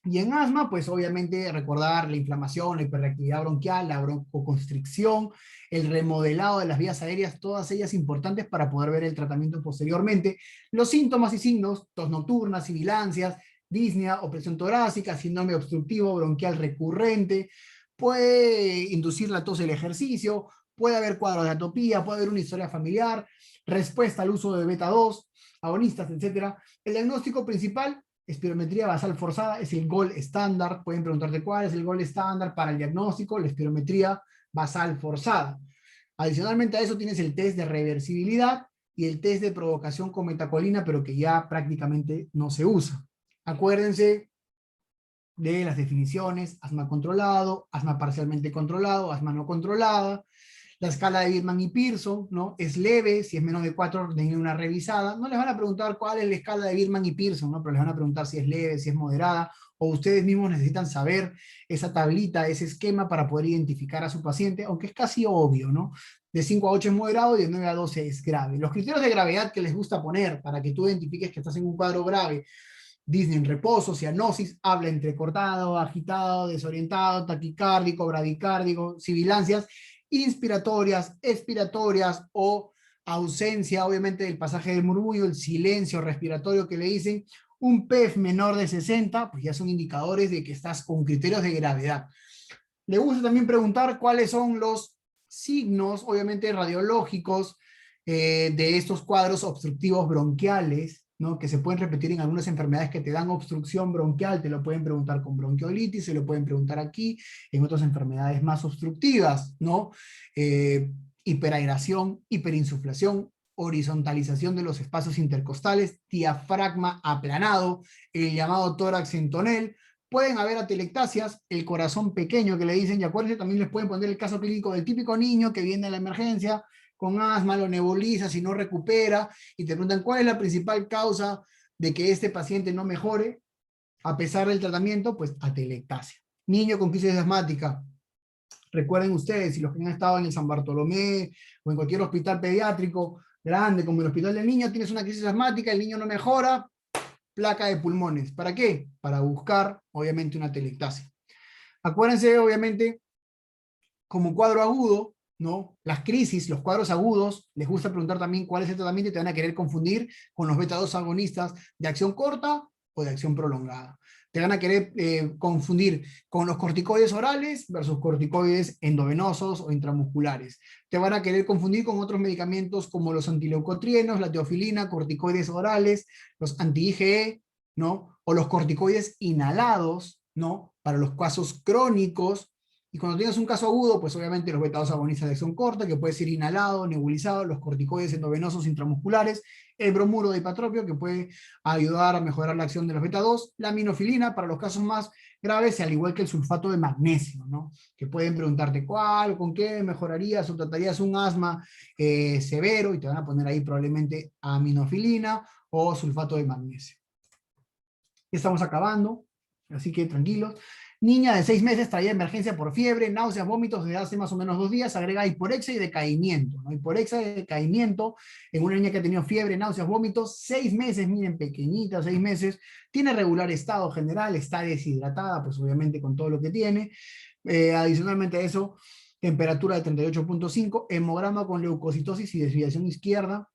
Y en asma, pues obviamente recordar la inflamación, la hiperreactividad bronquial, la broncoconstricción, el remodelado de las vías aéreas, todas ellas importantes para poder ver el tratamiento posteriormente. Los síntomas y signos, tos nocturna, sibilancias, disnea, opresión torácica, síndrome obstructivo bronquial recurrente, puede inducir la tos del ejercicio, puede haber cuadros de atopía, puede haber una historia familiar, respuesta al uso de beta 2, agonistas, etc. El diagnóstico principal, espirometría basal forzada, es el gold estándar. Pueden preguntarte cuál es el gold estándar para el diagnóstico, la espirometría basal forzada. Adicionalmente a eso tienes el test de reversibilidad y el test de provocación con metacolina, pero que ya prácticamente no se usa. Acuérdense de las definiciones: asma controlado, asma parcialmente controlado, asma no controlada. La escala de Birman y Pearson, ¿no? Es leve, si es menos de 4, denle una revisada. No les van a preguntar cuál es la escala de Birman y Pearson, ¿no? Pero les van a preguntar si es leve, si es moderada, o ustedes mismos necesitan saber esa tablita, ese esquema para poder identificar a su paciente, aunque es casi obvio, ¿no? De 5 a 8 es moderado y de 9 a 12 es grave. Los criterios de gravedad que les gusta poner para que tú identifiques que estás en un cuadro grave: disnea en reposo, cianosis, habla entrecortado, agitado, desorientado, taquicárdico, bradicárdico, sibilancias inspiratorias, expiratorias o ausencia, obviamente, del pasaje del murmullo, el silencio respiratorio que le dicen, un PEF menor de 60, pues ya son indicadores de que estás con criterios de gravedad. Le gusta también preguntar cuáles son los signos, obviamente, radiológicos de estos cuadros obstructivos bronquiales, ¿no? Que se pueden repetir en algunas enfermedades que te dan obstrucción bronquial. Te lo pueden preguntar con bronquiolitis, se lo pueden preguntar aquí, en otras enfermedades más obstructivas, ¿no? Hiperaeración, hiperinsuflación, horizontalización de los espacios intercostales, diafragma aplanado, el llamado tórax en tonel. Pueden haber atelectasias, el corazón pequeño que le dicen, y acuérdense, también les pueden poner el caso clínico del típico niño que viene a la emergencia con asma, lo nebuliza, si no recupera, y te preguntan cuál es la principal causa de que este paciente no mejore a pesar del tratamiento. Pues atelectasia. Niño con crisis asmática, recuerden ustedes, si los que han estado en el San Bartolomé o en cualquier hospital pediátrico grande, como el Hospital del Niño, tienes una crisis asmática, el niño no mejora, placa de pulmones. ¿Para qué? Para buscar, obviamente, una telectasia. Acuérdense, obviamente, como cuadro agudo, ¿no? Las crisis, los cuadros agudos, les gusta preguntar también cuál es el tratamiento y te van a querer confundir con los beta 2 agonistas de acción corta o de acción prolongada. Te van a querer confundir con los corticoides orales versus corticoides endovenosos o intramusculares. Te van a querer confundir con otros medicamentos como los antileucotrienos, la teofilina, corticoides orales, los anti-IgE, ¿no? O los corticoides inhalados, ¿no? Para los casos crónicos. Y cuando tienes un caso agudo, pues obviamente los beta 2 agonistas de acción corta, que puede ser inhalado, nebulizado, los corticoides endovenosos intramusculares, el bromuro de hipatropio, que puede ayudar a mejorar la acción de los beta 2, la aminofilina para los casos más graves, al igual que el sulfato de magnesio, ¿no? Que pueden preguntarte cuál, con qué mejorarías o tratarías un asma severo, y te van a poner ahí probablemente aminofilina o sulfato de magnesio. Ya estamos acabando, así que tranquilos. Niña de 6 meses traía emergencia por fiebre, náuseas, vómitos desde hace más o menos 2 días, agrega hiporexia y decaimiento, ¿no? Hiporexia y decaimiento en una niña que ha tenido fiebre, náuseas, vómitos, 6 meses, miren, pequeñita, 6 meses, tiene regular estado general, está deshidratada, pues obviamente con todo lo que tiene. Adicionalmente a eso, temperatura de 38.5, hemograma con leucocitosis y desviación izquierda.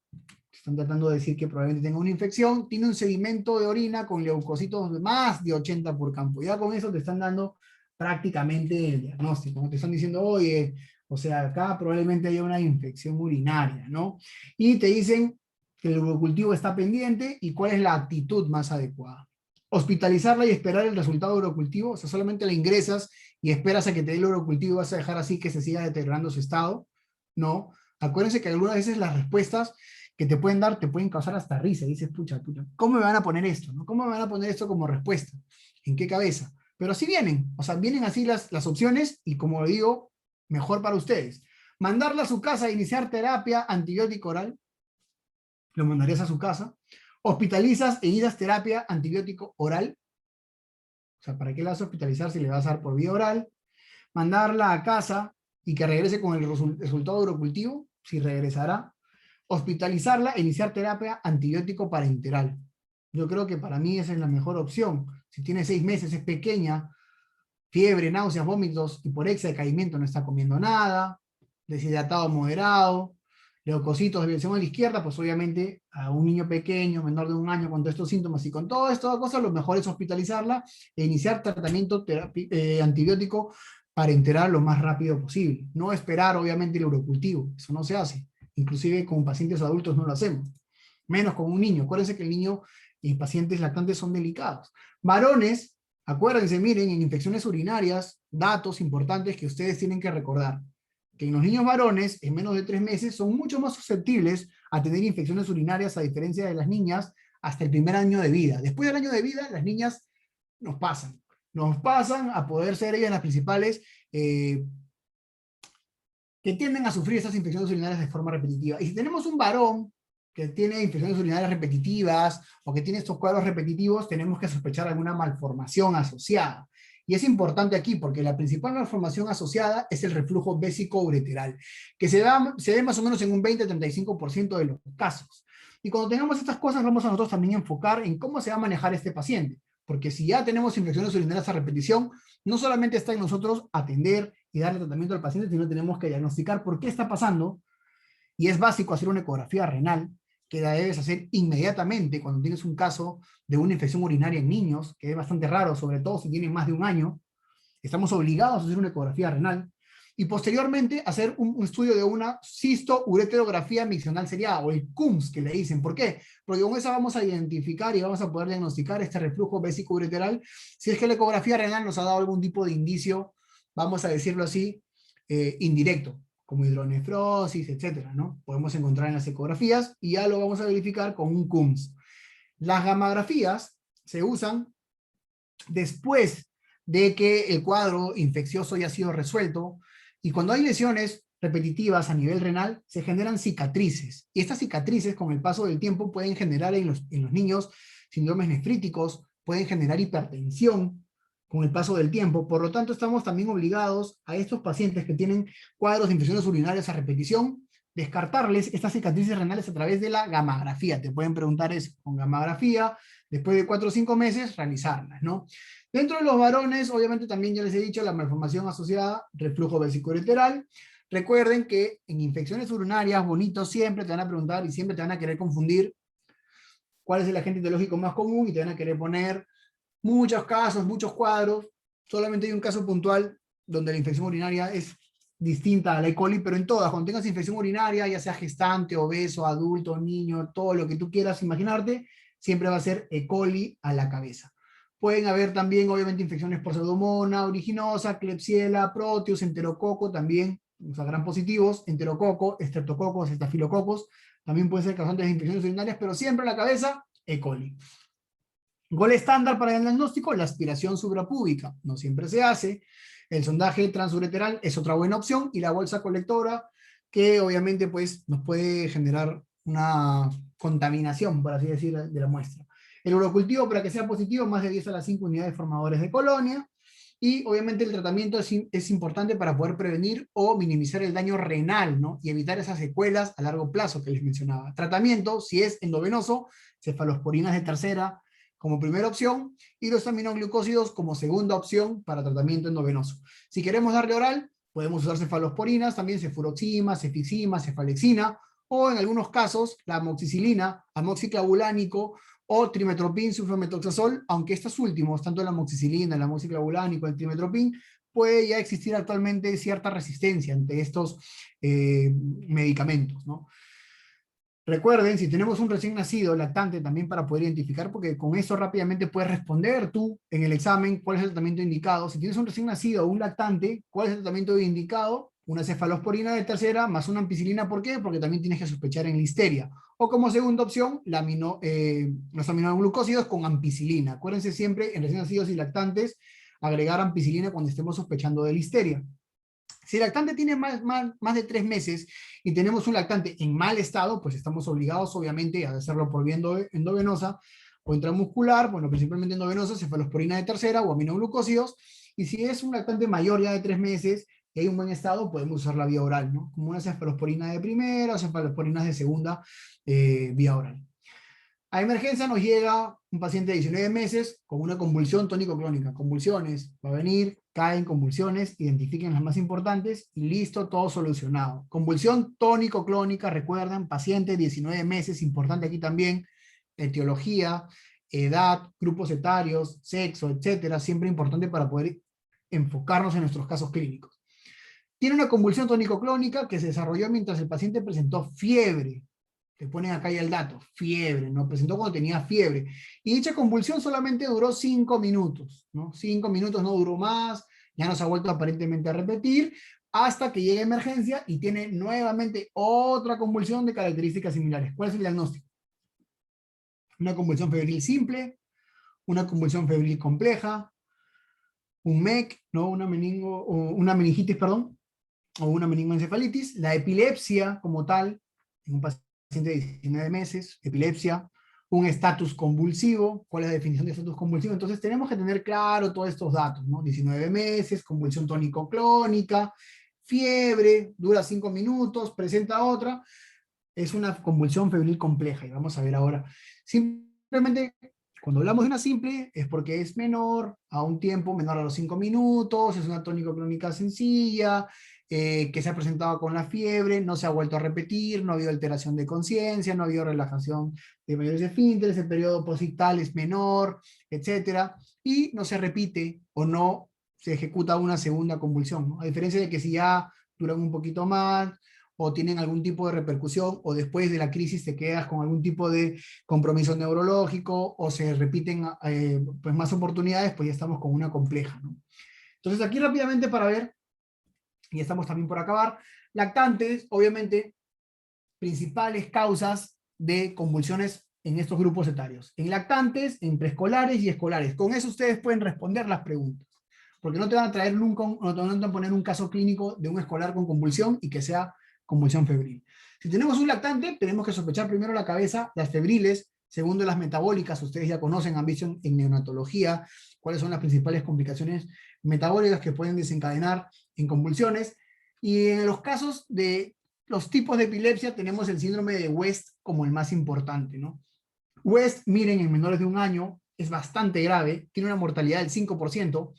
Están tratando de decir que probablemente tenga una infección, tiene un sedimento de orina con leucocitos de más de 80 por campo. Ya con eso te están dando prácticamente el diagnóstico, ¿no? Te están diciendo, oye, o sea, acá probablemente haya una infección urinaria, ¿no? Y te dicen que el urocultivo está pendiente y cuál es la actitud más adecuada. Hospitalizarla y esperar el resultado del urocultivo, o sea, solamente la ingresas y esperas a que te dé el urocultivo y vas a dejar así que se siga deteriorando su estado, ¿no? Acuérdense que algunas veces las respuestas que te pueden dar, te pueden causar hasta risa. Y dices, pucha, ¿cómo me van a poner esto? ¿No? ¿Cómo me van a poner esto como respuesta? ¿En qué cabeza? Pero así vienen, o sea, vienen así las opciones y como digo, mejor para ustedes. Mandarla a su casa a iniciar terapia antibiótico oral, lo mandarías a su casa. Hospitalizas e idas terapia antibiótico oral, o sea, ¿para qué la vas a hospitalizar si le vas a dar por vía oral? Mandarla a casa y que regrese con el resultado urocultivo, si regresará. Hospitalizarla e iniciar terapia antibiótico parenteral. Yo creo que para mí esa es la mejor opción. Si tiene 6 meses, es pequeña, fiebre, náuseas, vómitos, hiporexia, decaimiento, no está comiendo nada, deshidratado moderado, leucocitos, desviación a la izquierda, pues obviamente a un niño pequeño, menor de 1 año, con todos estos síntomas y con todas estas cosas, lo mejor es hospitalizarla e iniciar tratamiento antibiótico parenteral lo más rápido posible. No esperar, obviamente, el urocultivo, eso no se hace. Inclusive con pacientes adultos no lo hacemos, menos con un niño. Acuérdense que el niño y pacientes lactantes son delicados. Varones, acuérdense, miren, en infecciones urinarias, datos importantes que ustedes tienen que recordar, que en los niños varones, en menos de 3 meses, son mucho más susceptibles a tener infecciones urinarias, a diferencia de las niñas, hasta el primer año de vida. Después del año de vida, las niñas nos pasan a poder ser ellas las principales que tienden a sufrir estas infecciones urinarias de forma repetitiva. Y si tenemos un varón que tiene infecciones urinarias repetitivas o que tiene estos cuadros repetitivos, tenemos que sospechar alguna malformación asociada. Y es importante aquí porque la principal malformación asociada es el reflujo vésico-ureteral, que se ve más o menos en un 20-35% de los casos. Y cuando tengamos estas cosas, vamos a nosotros también enfocar en cómo se va a manejar este paciente. Porque si ya tenemos infecciones urinarias a repetición, no solamente está en nosotros atender y darle tratamiento al paciente, sino tenemos que diagnosticar por qué está pasando, y es básico hacer una ecografía renal, que la debes hacer inmediatamente cuando tienes un caso de una infección urinaria en niños, que es bastante raro, sobre todo si tienen más de 1 año. Estamos obligados a hacer una ecografía renal, y posteriormente hacer un estudio de una cisto-ureterografía miccional seriada, o el CUMS que le dicen. ¿Por qué? Porque con esa vamos a identificar y vamos a poder diagnosticar este reflujo vésico-ureteral, si es que la ecografía renal nos ha dado algún tipo de indicio, vamos a decirlo así, indirecto, como hidronefrosis, etcétera, ¿no? Podemos encontrar en las ecografías y ya lo vamos a verificar con un CUMS. Las gamografías se usan después de que el cuadro infeccioso ya ha sido resuelto, y cuando hay lesiones repetitivas a nivel renal, se generan cicatrices. Y estas cicatrices, con el paso del tiempo, pueden generar en los niños síndromes nefríticos, pueden generar hipertensión, con el paso del tiempo. Por lo tanto, estamos también obligados a estos pacientes que tienen cuadros de infecciones urinarias a repetición, descartarles estas cicatrices renales a través de la gamografía. Te pueden preguntar eso, con gamografía, después de 4 o 5 meses, realizarlas, ¿no? Dentro de los varones, obviamente también ya les he dicho la malformación asociada, reflujo vesicoureteral. Recuerden que en infecciones urinarias, bonitos, siempre te van a preguntar y siempre te van a querer confundir cuál es el agente etiológico más común y te van a querer poner muchos casos, muchos cuadros. Solamente hay un caso puntual donde la infección urinaria es distinta a la E. coli, pero en todas, cuando tengas infección urinaria, ya sea gestante, obeso, adulto, niño, todo lo que tú quieras imaginarte, siempre va a ser E. coli a la cabeza. Pueden haber también, obviamente, infecciones por pseudomonas aeruginosa, Klebsiella, Proteus, enterococo, también, o sea, gran positivos, enterococo, estreptococos, estafilococos, también pueden ser causantes de infecciones urinarias, pero siempre a la cabeza, E. coli. Gol estándar para el diagnóstico, la aspiración suprapúbica. No siempre se hace. El sondaje transureteral es otra buena opción, y la bolsa colectora, que obviamente pues, nos puede generar una contaminación, por así decir, de la muestra. El urocultivo, para que sea positivo, más de 10 a las 5 unidades formadores de colonia. Y obviamente el tratamiento es importante para poder prevenir o minimizar el daño renal, ¿no? Y evitar esas secuelas a largo plazo que les mencionaba. Tratamiento, si es endovenoso, cefalosporinas de tercera como primera opción, y los aminoglucósidos como segunda opción para tratamiento endovenoso. Si queremos darle oral, podemos usar cefalosporinas, también cefuroxima, cefixima, cefalexina, o en algunos casos la amoxicilina, amoxiclavulánico o trimetropin, sulfametoxazol, aunque estos últimos, tanto la amoxicilina, el amoxiclavulánico, el trimetropin, puede ya existir actualmente cierta resistencia ante estos medicamentos, ¿no? Recuerden, si tenemos un recién nacido lactante, también para poder identificar, porque con eso rápidamente puedes responder tú en el examen cuál es el tratamiento indicado. Si tienes un recién nacido o un lactante, ¿cuál es el tratamiento indicado? Una cefalosporina de tercera más una ampicilina. ¿Por qué? Porque también tienes que sospechar en listeria. O como segunda opción, los aminoglucósidos con ampicilina. Acuérdense siempre, en recién nacidos y lactantes, agregar ampicilina cuando estemos sospechando de listeria. Si el lactante tiene más de 3 meses y tenemos un lactante en mal estado, pues estamos obligados obviamente a hacerlo por vía endovenosa o intramuscular, bueno, principalmente endovenosa, cefalosporina de tercera o aminoglucósidos. Y si es un lactante mayor ya de 3 meses y hay un buen estado, podemos usar la vía oral, ¿no? Como una cefalosporina de primera o cefalosporinas de segunda vía oral. A emergencia nos llega un paciente de 19 meses con una convulsión tónico-clónica. Convulsiones, va a venir, caen convulsiones, identifiquen las más importantes y listo, todo solucionado. Convulsión tónico-clónica, recuerdan, paciente de 19 meses, importante aquí también, etiología, edad, grupos etarios, sexo, etcétera, siempre importante para poder enfocarnos en nuestros casos clínicos. Tiene una convulsión tónico-clónica que se desarrolló mientras el paciente presentó fiebre. Te ponen acá ya el dato, fiebre, ¿no? Presentó cuando tenía fiebre. Y dicha convulsión solamente duró 5 minutos, ¿no? 5 minutos, no duró más, ya no se ha vuelto aparentemente a repetir, hasta que llega a emergencia y tiene nuevamente otra convulsión de características similares. ¿Cuál es el diagnóstico? Una convulsión febril simple, una convulsión febril compleja, un MEC, ¿no? Una meningitis, perdón, o una meningoencefalitis, la epilepsia como tal, en un paciente de 19 meses, epilepsia, un estatus convulsivo. ¿Cuál es la definición de estatus convulsivo? Entonces tenemos que tener claro todos estos datos, ¿no? 19 meses, convulsión tónico-clónica, fiebre, dura 5 minutos, presenta otra, es una convulsión febril compleja, y vamos a ver ahora. Simplemente, cuando hablamos de una simple, es porque es menor a un tiempo menor a los 5 minutos, es una tónico-clónica sencilla, que se ha presentado con la fiebre, no se ha vuelto a repetir, no ha habido alteración de conciencia, no ha habido relajación de mayores esfínteres, el periodo posictal es menor, etcétera, y no se repite o no se ejecuta una segunda convulsión, ¿no? A diferencia de que si ya duran un poquito más, o tienen algún tipo de repercusión, o después de la crisis te quedas con algún tipo de compromiso neurológico, o se repiten pues más oportunidades, pues ya estamos con una compleja, ¿no? Entonces aquí rápidamente para ver, y estamos también por acabar, lactantes, obviamente, principales causas de convulsiones en estos grupos etarios. En lactantes, en preescolares y escolares. Con eso ustedes pueden responder las preguntas. Porque no te van a traer nunca, no te van a poner un caso clínico de un escolar con convulsión y que sea convulsión febril. Si tenemos un lactante, tenemos que sospechar primero la cabeza, las febriles, Segundo, las metabólicas, ustedes ya conocen, han visto en neonatología cuáles son las principales complicaciones metabólicas que pueden desencadenar en convulsiones. Y en los casos de los tipos de epilepsia tenemos el síndrome de West como el más importante, ¿no? West, miren, en menores de 1 año es bastante grave, tiene una mortalidad del 5%,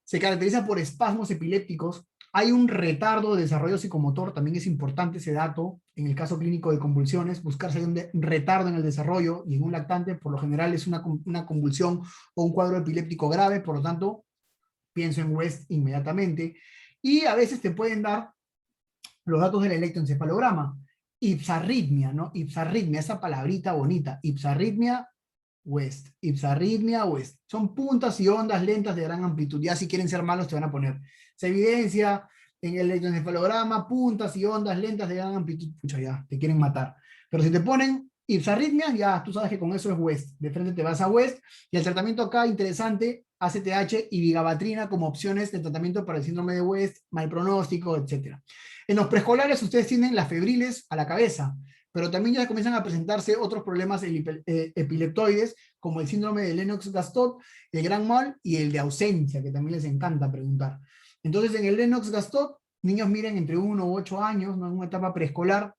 se caracteriza por espasmos epilépticos, hay un retardo de desarrollo psicomotor, también es importante ese dato, en el caso clínico de convulsiones, buscar si hay un retardo en el desarrollo, y en un lactante por lo general es una convulsión o un cuadro epiléptico grave, por lo tanto, pienso en West inmediatamente, y a veces te pueden dar los datos del electroencefalograma, ipsarritmia, ¿no? Ipsarritmia, esa palabrita bonita, ipsarritmia West, ipsarritmia West. Son puntas y ondas lentas de gran amplitud. Ya si quieren ser malos te van a poner. Se evidencia en el electroencefalograma puntas y ondas lentas de gran amplitud. Pucha, ya, te quieren matar. Pero si te ponen ipsarritmia, ya tú sabes que con eso es West. De frente te vas a West. Y el tratamiento acá, interesante, ACTH y vigabatrina como opciones de tratamiento para el síndrome de West, mal pronóstico, etc. En los preescolares ustedes tienen las febriles a la cabeza, pero también ya comienzan a presentarse otros problemas epileptoides, como el síndrome de Lennox-Gastaut, el gran mal y el de ausencia, que también les encanta preguntar. Entonces, en el Lennox-Gastaut, niños miren entre 1 u 8 años, ¿no? En una etapa preescolar,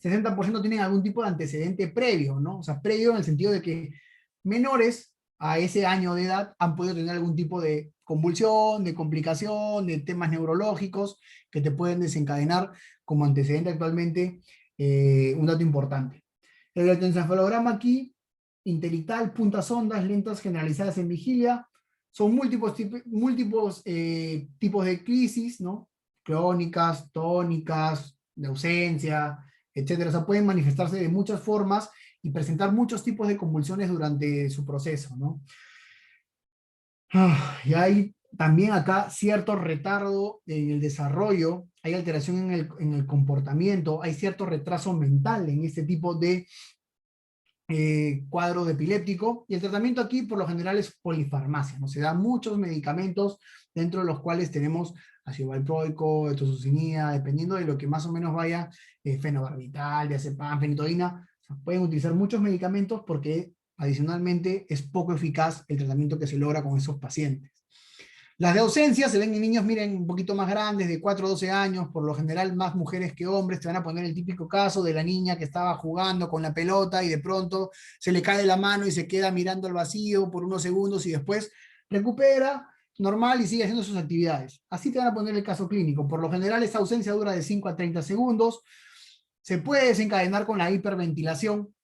60% tienen algún tipo de antecedente previo, ¿no? O sea, previo en el sentido de que menores a ese año de edad han podido tener algún tipo de convulsión, de complicación, de temas neurológicos que te pueden desencadenar como antecedente actualmente un dato importante. El electroencefalograma aquí, intelital, puntas ondas, lentas generalizadas en vigilia, son múltiples tipos de crisis, ¿no? Crónicas, tónicas, de ausencia, etcétera. O sea, pueden manifestarse de muchas formas y presentar muchos tipos de convulsiones durante su proceso, ¿no? Y hay también acá cierto retardo en el desarrollo, hay alteración en el comportamiento, hay cierto retraso mental en este tipo de cuadro de epiléptico, y el tratamiento aquí por lo general es polifarmacia, ¿no? Se dan muchos medicamentos dentro de los cuales tenemos ácido valproico, etosucinida, dependiendo de lo que más o menos vaya, fenobarbital, diazepam, fenitoína, o sea, pueden utilizar muchos medicamentos porque adicionalmente es poco eficaz el tratamiento que se logra con esos pacientes. Las de ausencia se ven en niños, miren, un poquito más grandes, de 4 a 12 años, por lo general más mujeres que hombres. Te van a poner el típico caso de la niña que estaba jugando con la pelota y de pronto se le cae la mano y se queda mirando al vacío por unos segundos y después recupera normal y sigue haciendo sus actividades. Así te van a poner el caso clínico. Por lo general esta ausencia dura de 5 a 30 segundos. Se puede desencadenar con la hiperventilación.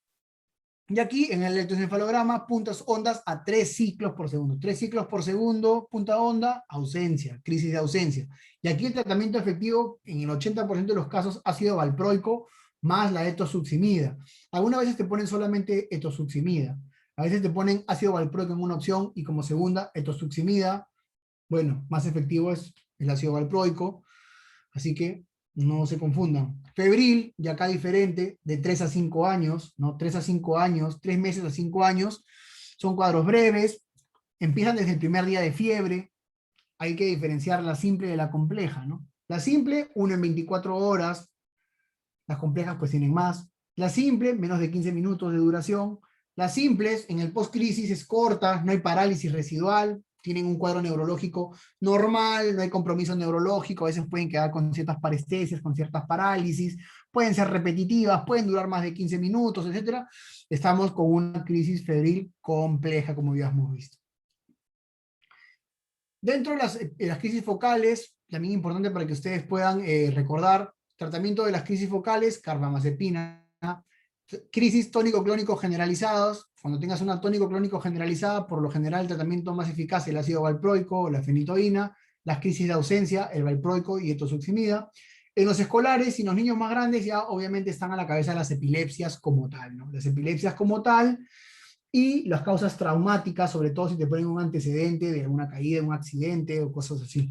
Y aquí en el electroencefalograma, puntas ondas a 3 ciclos por segundo. 3 ciclos por segundo, punta onda, ausencia, crisis de ausencia. Y aquí el tratamiento efectivo, en el 80% de los casos, ha sido valproico más la etosuximida. Algunas veces te ponen solamente etosuximida. A veces te ponen ácido valproico en una opción y como segunda etosuximida. Bueno, más efectivo es el ácido valproico. Así que no se confundan. Febril, ya acá diferente, de 3 a 5 años, ¿no? 3 a 5 años, 3 meses a 5 años, son cuadros breves, empiezan desde el primer día de fiebre, hay que diferenciar la simple de la compleja, ¿no? La simple, 1 en 24 horas, las complejas pues tienen más. La simple, menos de 15 minutos de duración. Las simples, en el post-crisis es corta, no hay parálisis residual, tienen un cuadro neurológico normal, no hay compromiso neurológico, a veces pueden quedar con ciertas parestesias, con ciertas parálisis, pueden ser repetitivas, pueden durar más de 15 minutos, etc. Estamos con una crisis febril compleja, como ya hemos visto. Dentro de las crisis focales, también importante para que ustedes puedan recordar, tratamiento de las crisis focales, carbamazepina, crisis tónico-clónico generalizadas, cuando tengas una tónico-clónico generalizada, por lo general el tratamiento más eficaz es el ácido valproico, la fenitoína, las crisis de ausencia, el valproico y etosuximida. En los escolares y en los niños más grandes ya obviamente están a la cabeza las epilepsias como tal, ¿no? Las epilepsias como tal y las causas traumáticas, sobre todo si te ponen un antecedente de alguna caída, un accidente o cosas así.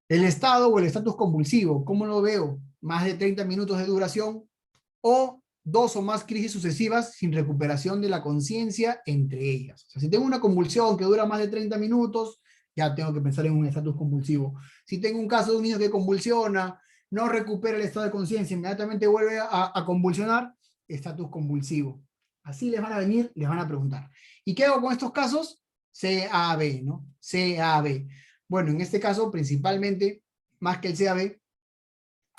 El estado o el estatus convulsivo, ¿cómo lo veo? Más de 30 minutos de duración o 2 o más crisis sucesivas sin recuperación de la conciencia entre ellas. O sea, si tengo una convulsión que dura más de 30 minutos, ya tengo que pensar en un estatus convulsivo. Si tengo un caso de un niño que convulsiona, no recupera el estado de conciencia, inmediatamente vuelve a convulsionar, estatus convulsivo. Así les van a venir, les van a preguntar. ¿Y qué hago con estos casos? CAB, ¿no? CAB. Bueno, en este caso, principalmente, más que el CAB,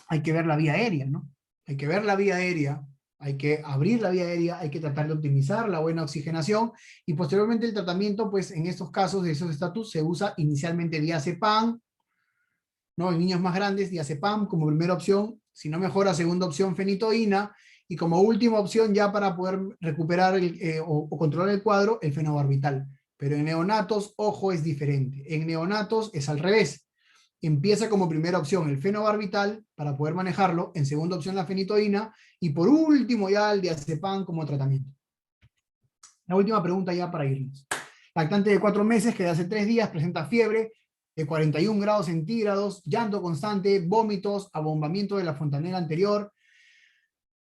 hay que ver la vía aérea, ¿no? Hay que ver la vía aérea, hay que abrir la vía aérea, hay que tratar de optimizar la buena oxigenación, y posteriormente el tratamiento, pues en estos casos de esos estatus, se usa inicialmente diazepam, ¿no? En niños más grandes, diazepam como primera opción, si no mejora, segunda opción, fenitoína, y como última opción ya para poder recuperar o controlar el cuadro, el fenobarbital. Pero en neonatos, ojo, es diferente. En neonatos es al revés. Empieza como primera opción el fenobarbital para poder manejarlo, en segunda opción la fenitoína, y por último ya el diazepam como tratamiento. La última pregunta ya para irnos. Lactante de 4 meses que de hace 3 días presenta fiebre de 41 grados centígrados, llanto constante, vómitos, abombamiento de la fontanela anterior.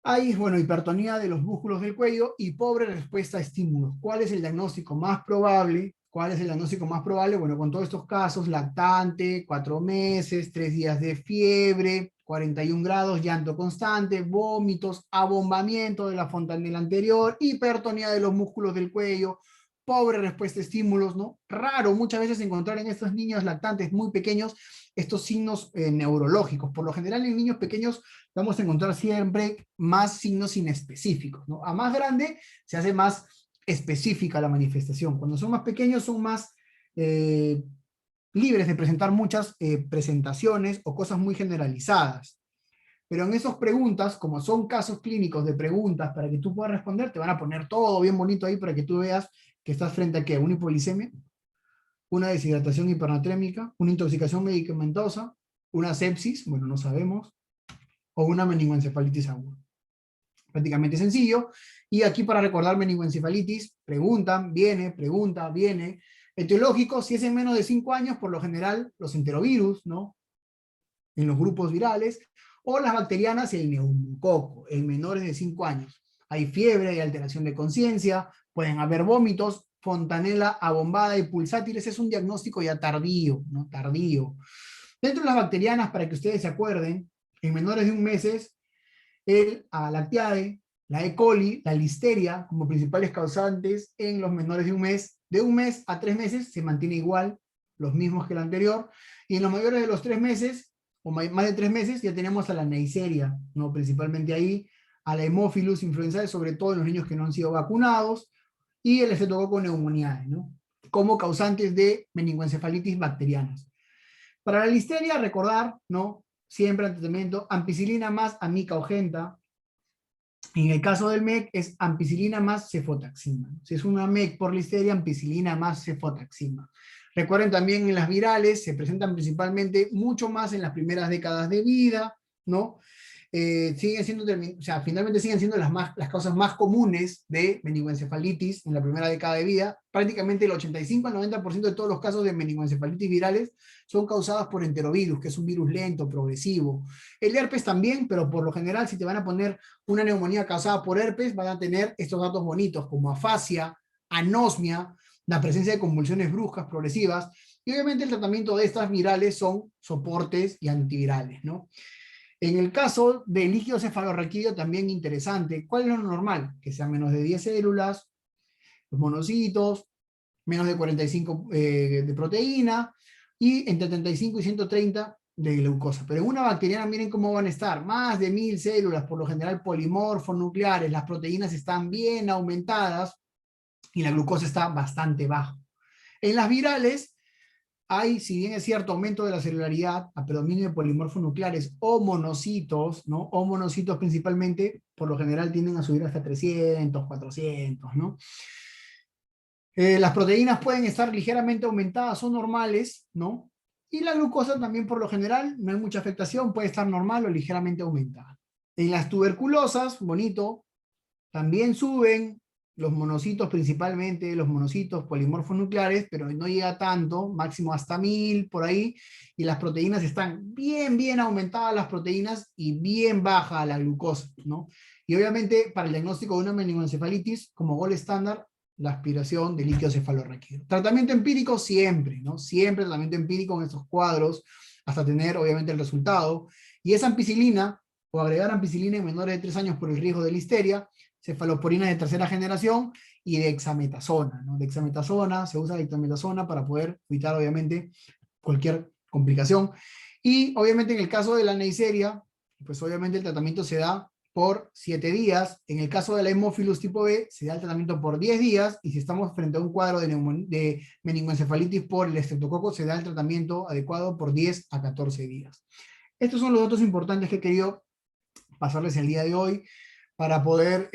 Hay, bueno, hipertonía de los músculos del cuello y pobre respuesta a estímulos. ¿Cuál es el diagnóstico más probable? ¿Cuál es el diagnóstico más probable? Bueno, con todos estos casos, lactante, 4 meses, 3 días de fiebre, 41 grados, llanto constante, vómitos, abombamiento de la fontanela anterior, hipertonía de los músculos del cuello, pobre respuesta a estímulos, ¿no? Raro muchas veces encontrar en estos niños lactantes muy pequeños estos signos neurológicos. Por lo general en niños pequeños vamos a encontrar siempre más signos inespecíficos, ¿no? A más grande se hace más específica la manifestación. Cuando son más pequeños son más libres de presentar muchas presentaciones o cosas muy generalizadas. Pero en esas preguntas, como son casos clínicos de preguntas para que tú puedas responder, te van a poner todo bien bonito ahí para que tú veas que estás frente a ¿qué? Una hipoglicemia, una deshidratación hipernatrémica, una intoxicación medicamentosa, una sepsis, bueno, no sabemos, o una meningoencefalitis aguda. Prácticamente sencillo. Y aquí para recordar meningoencefalitis, preguntan, viene, pregunta, viene. Etiológico, si es en menos de 5 años, por lo general, los enterovirus, ¿no? En los grupos virales, o las bacterianas y el neumococo, en menores de 5 años. Hay fiebre, hay alteración de conciencia, pueden haber vómitos, fontanela abombada y pulsátiles. Es un diagnóstico ya tardío, ¿no? Tardío. Dentro de las bacterianas, para que ustedes se acuerden, en menores de 1 mes, el Lactiae, la E. coli, la listeria, como principales causantes en los menores de 1 mes. De 1 mes a 3 meses se mantiene igual, los mismos que el anterior, y en los mayores de los 3 meses, o más de 3 meses, ya tenemos a la Neisseria, ¿no? Principalmente ahí, a la Haemophilus influenzae, sobre todo en los niños que no han sido vacunados, y el Streptococcus pneumoniae, ¿no? Como causantes de meningoencefalitis bacterianas. Para la listeria, recordar, ¿no? Siempre el tratamiento, ampicilina más amicaogenta. En el caso del MEC es ampicilina más cefotaxima. Si es una MEC por listeria, ampicilina más cefotaxima. Recuerden también en las virales, se presentan principalmente mucho más en las primeras décadas de vida, ¿no? Siguen siendo, o sea, finalmente siguen siendo las causas más comunes de meningoencefalitis en la primera década de vida. Prácticamente el 85 al 90% de todos los casos de meningoencefalitis virales son causadas por enterovirus, que es un virus lento, progresivo. El herpes también, pero por lo general, si te van a poner una neumonía causada por herpes, van a tener estos datos bonitos, como afasia, anosmia, la presencia de convulsiones bruscas, progresivas, y obviamente el tratamiento de estas virales son soportes y antivirales, ¿no? En el caso del líquido cefalorraquídeo, también interesante. ¿Cuál es lo normal? Que sean menos de 10 células, los monocitos, menos de 45 de proteína, y entre 35 y 130 de glucosa. Pero en una bacteriana, miren cómo van a estar, más de 1000 células, por lo general polimorfos nucleares, las proteínas están bien aumentadas, y la glucosa está bastante baja. En las virales, hay, si bien es cierto, aumento de la celularidad a predominio de polimorfos nucleares o monocitos, ¿no? O monocitos principalmente, por lo general tienden a subir hasta 300, 400, ¿no? Las proteínas pueden estar ligeramente aumentadas o normales, ¿no? Y la glucosa también, por lo general, no hay mucha afectación, puede estar normal o ligeramente aumentada. En las tuberculosas, bonito, también suben los monocitos, principalmente los monocitos polimorfos nucleares, pero no llega tanto, máximo hasta 1000 por ahí, y las proteínas están bien aumentadas, las proteínas, y bien baja la glucosa, ¿no? Y obviamente para el diagnóstico de una meningoencefalitis, como gol estándar, la aspiración de líquido cefalorraquídeo. Tratamiento empírico siempre, ¿no? Siempre tratamiento empírico en estos cuadros, hasta tener obviamente el resultado, y esa ampicilina, o agregar ampicilina en menores de 3 años por el riesgo de listeria, cefalosporina de tercera generación y dexametasona, ¿no? Dexametasona, se usa dexametasona para poder evitar, obviamente, cualquier complicación. Y, obviamente, en el caso de la Neisseria, pues obviamente el tratamiento se da por 7 días. En el caso de la hemófilus tipo B, se da el tratamiento por 10 días, y si estamos frente a un cuadro de meningoencefalitis por el estreptococo, se da el tratamiento adecuado por 10 a 14 días. Estos son los datos importantes que he querido pasarles el día de hoy para poder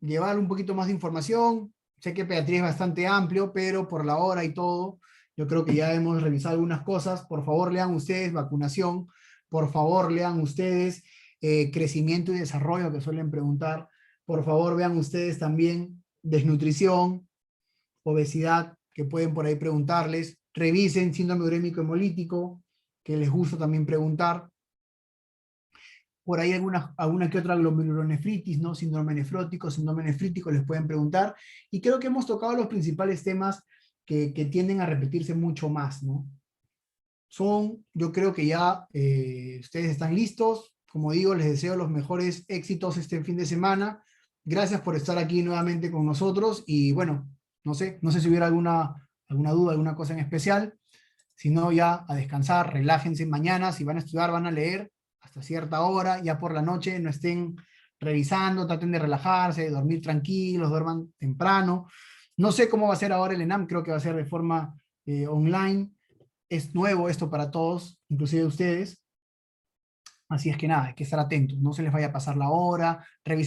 llevar un poquito más de información. Sé que pediatría es bastante amplio, pero por la hora y todo, yo creo que ya hemos revisado algunas cosas. Por favor, lean ustedes vacunación, por favor, lean ustedes crecimiento y desarrollo, que suelen preguntar. Por favor, vean ustedes también desnutrición, obesidad, que pueden por ahí preguntarles. Revisen síndrome urémico hemolítico, que les gusta también preguntar. Por ahí alguna que otra glomerulonefritis, ¿no? Síndrome nefrítico, les pueden preguntar. Y creo que hemos tocado los principales temas que tienden a repetirse mucho más, ¿no? Yo creo que ya ustedes están listos. Como digo, les deseo los mejores éxitos este fin de semana. Gracias por estar aquí nuevamente con nosotros. Y bueno, no sé si hubiera alguna duda, alguna cosa en especial. Si no, ya a descansar, relájense mañana. Si van a estudiar, van a leer hasta cierta hora. Ya por la noche no estén revisando, traten de relajarse, de dormir tranquilos, duerman temprano. No sé cómo va a ser ahora el ENAM, creo que va a ser de forma online. Es nuevo esto para todos, inclusive ustedes. Así es que nada, hay que estar atentos, no se les vaya a pasar la hora, revisen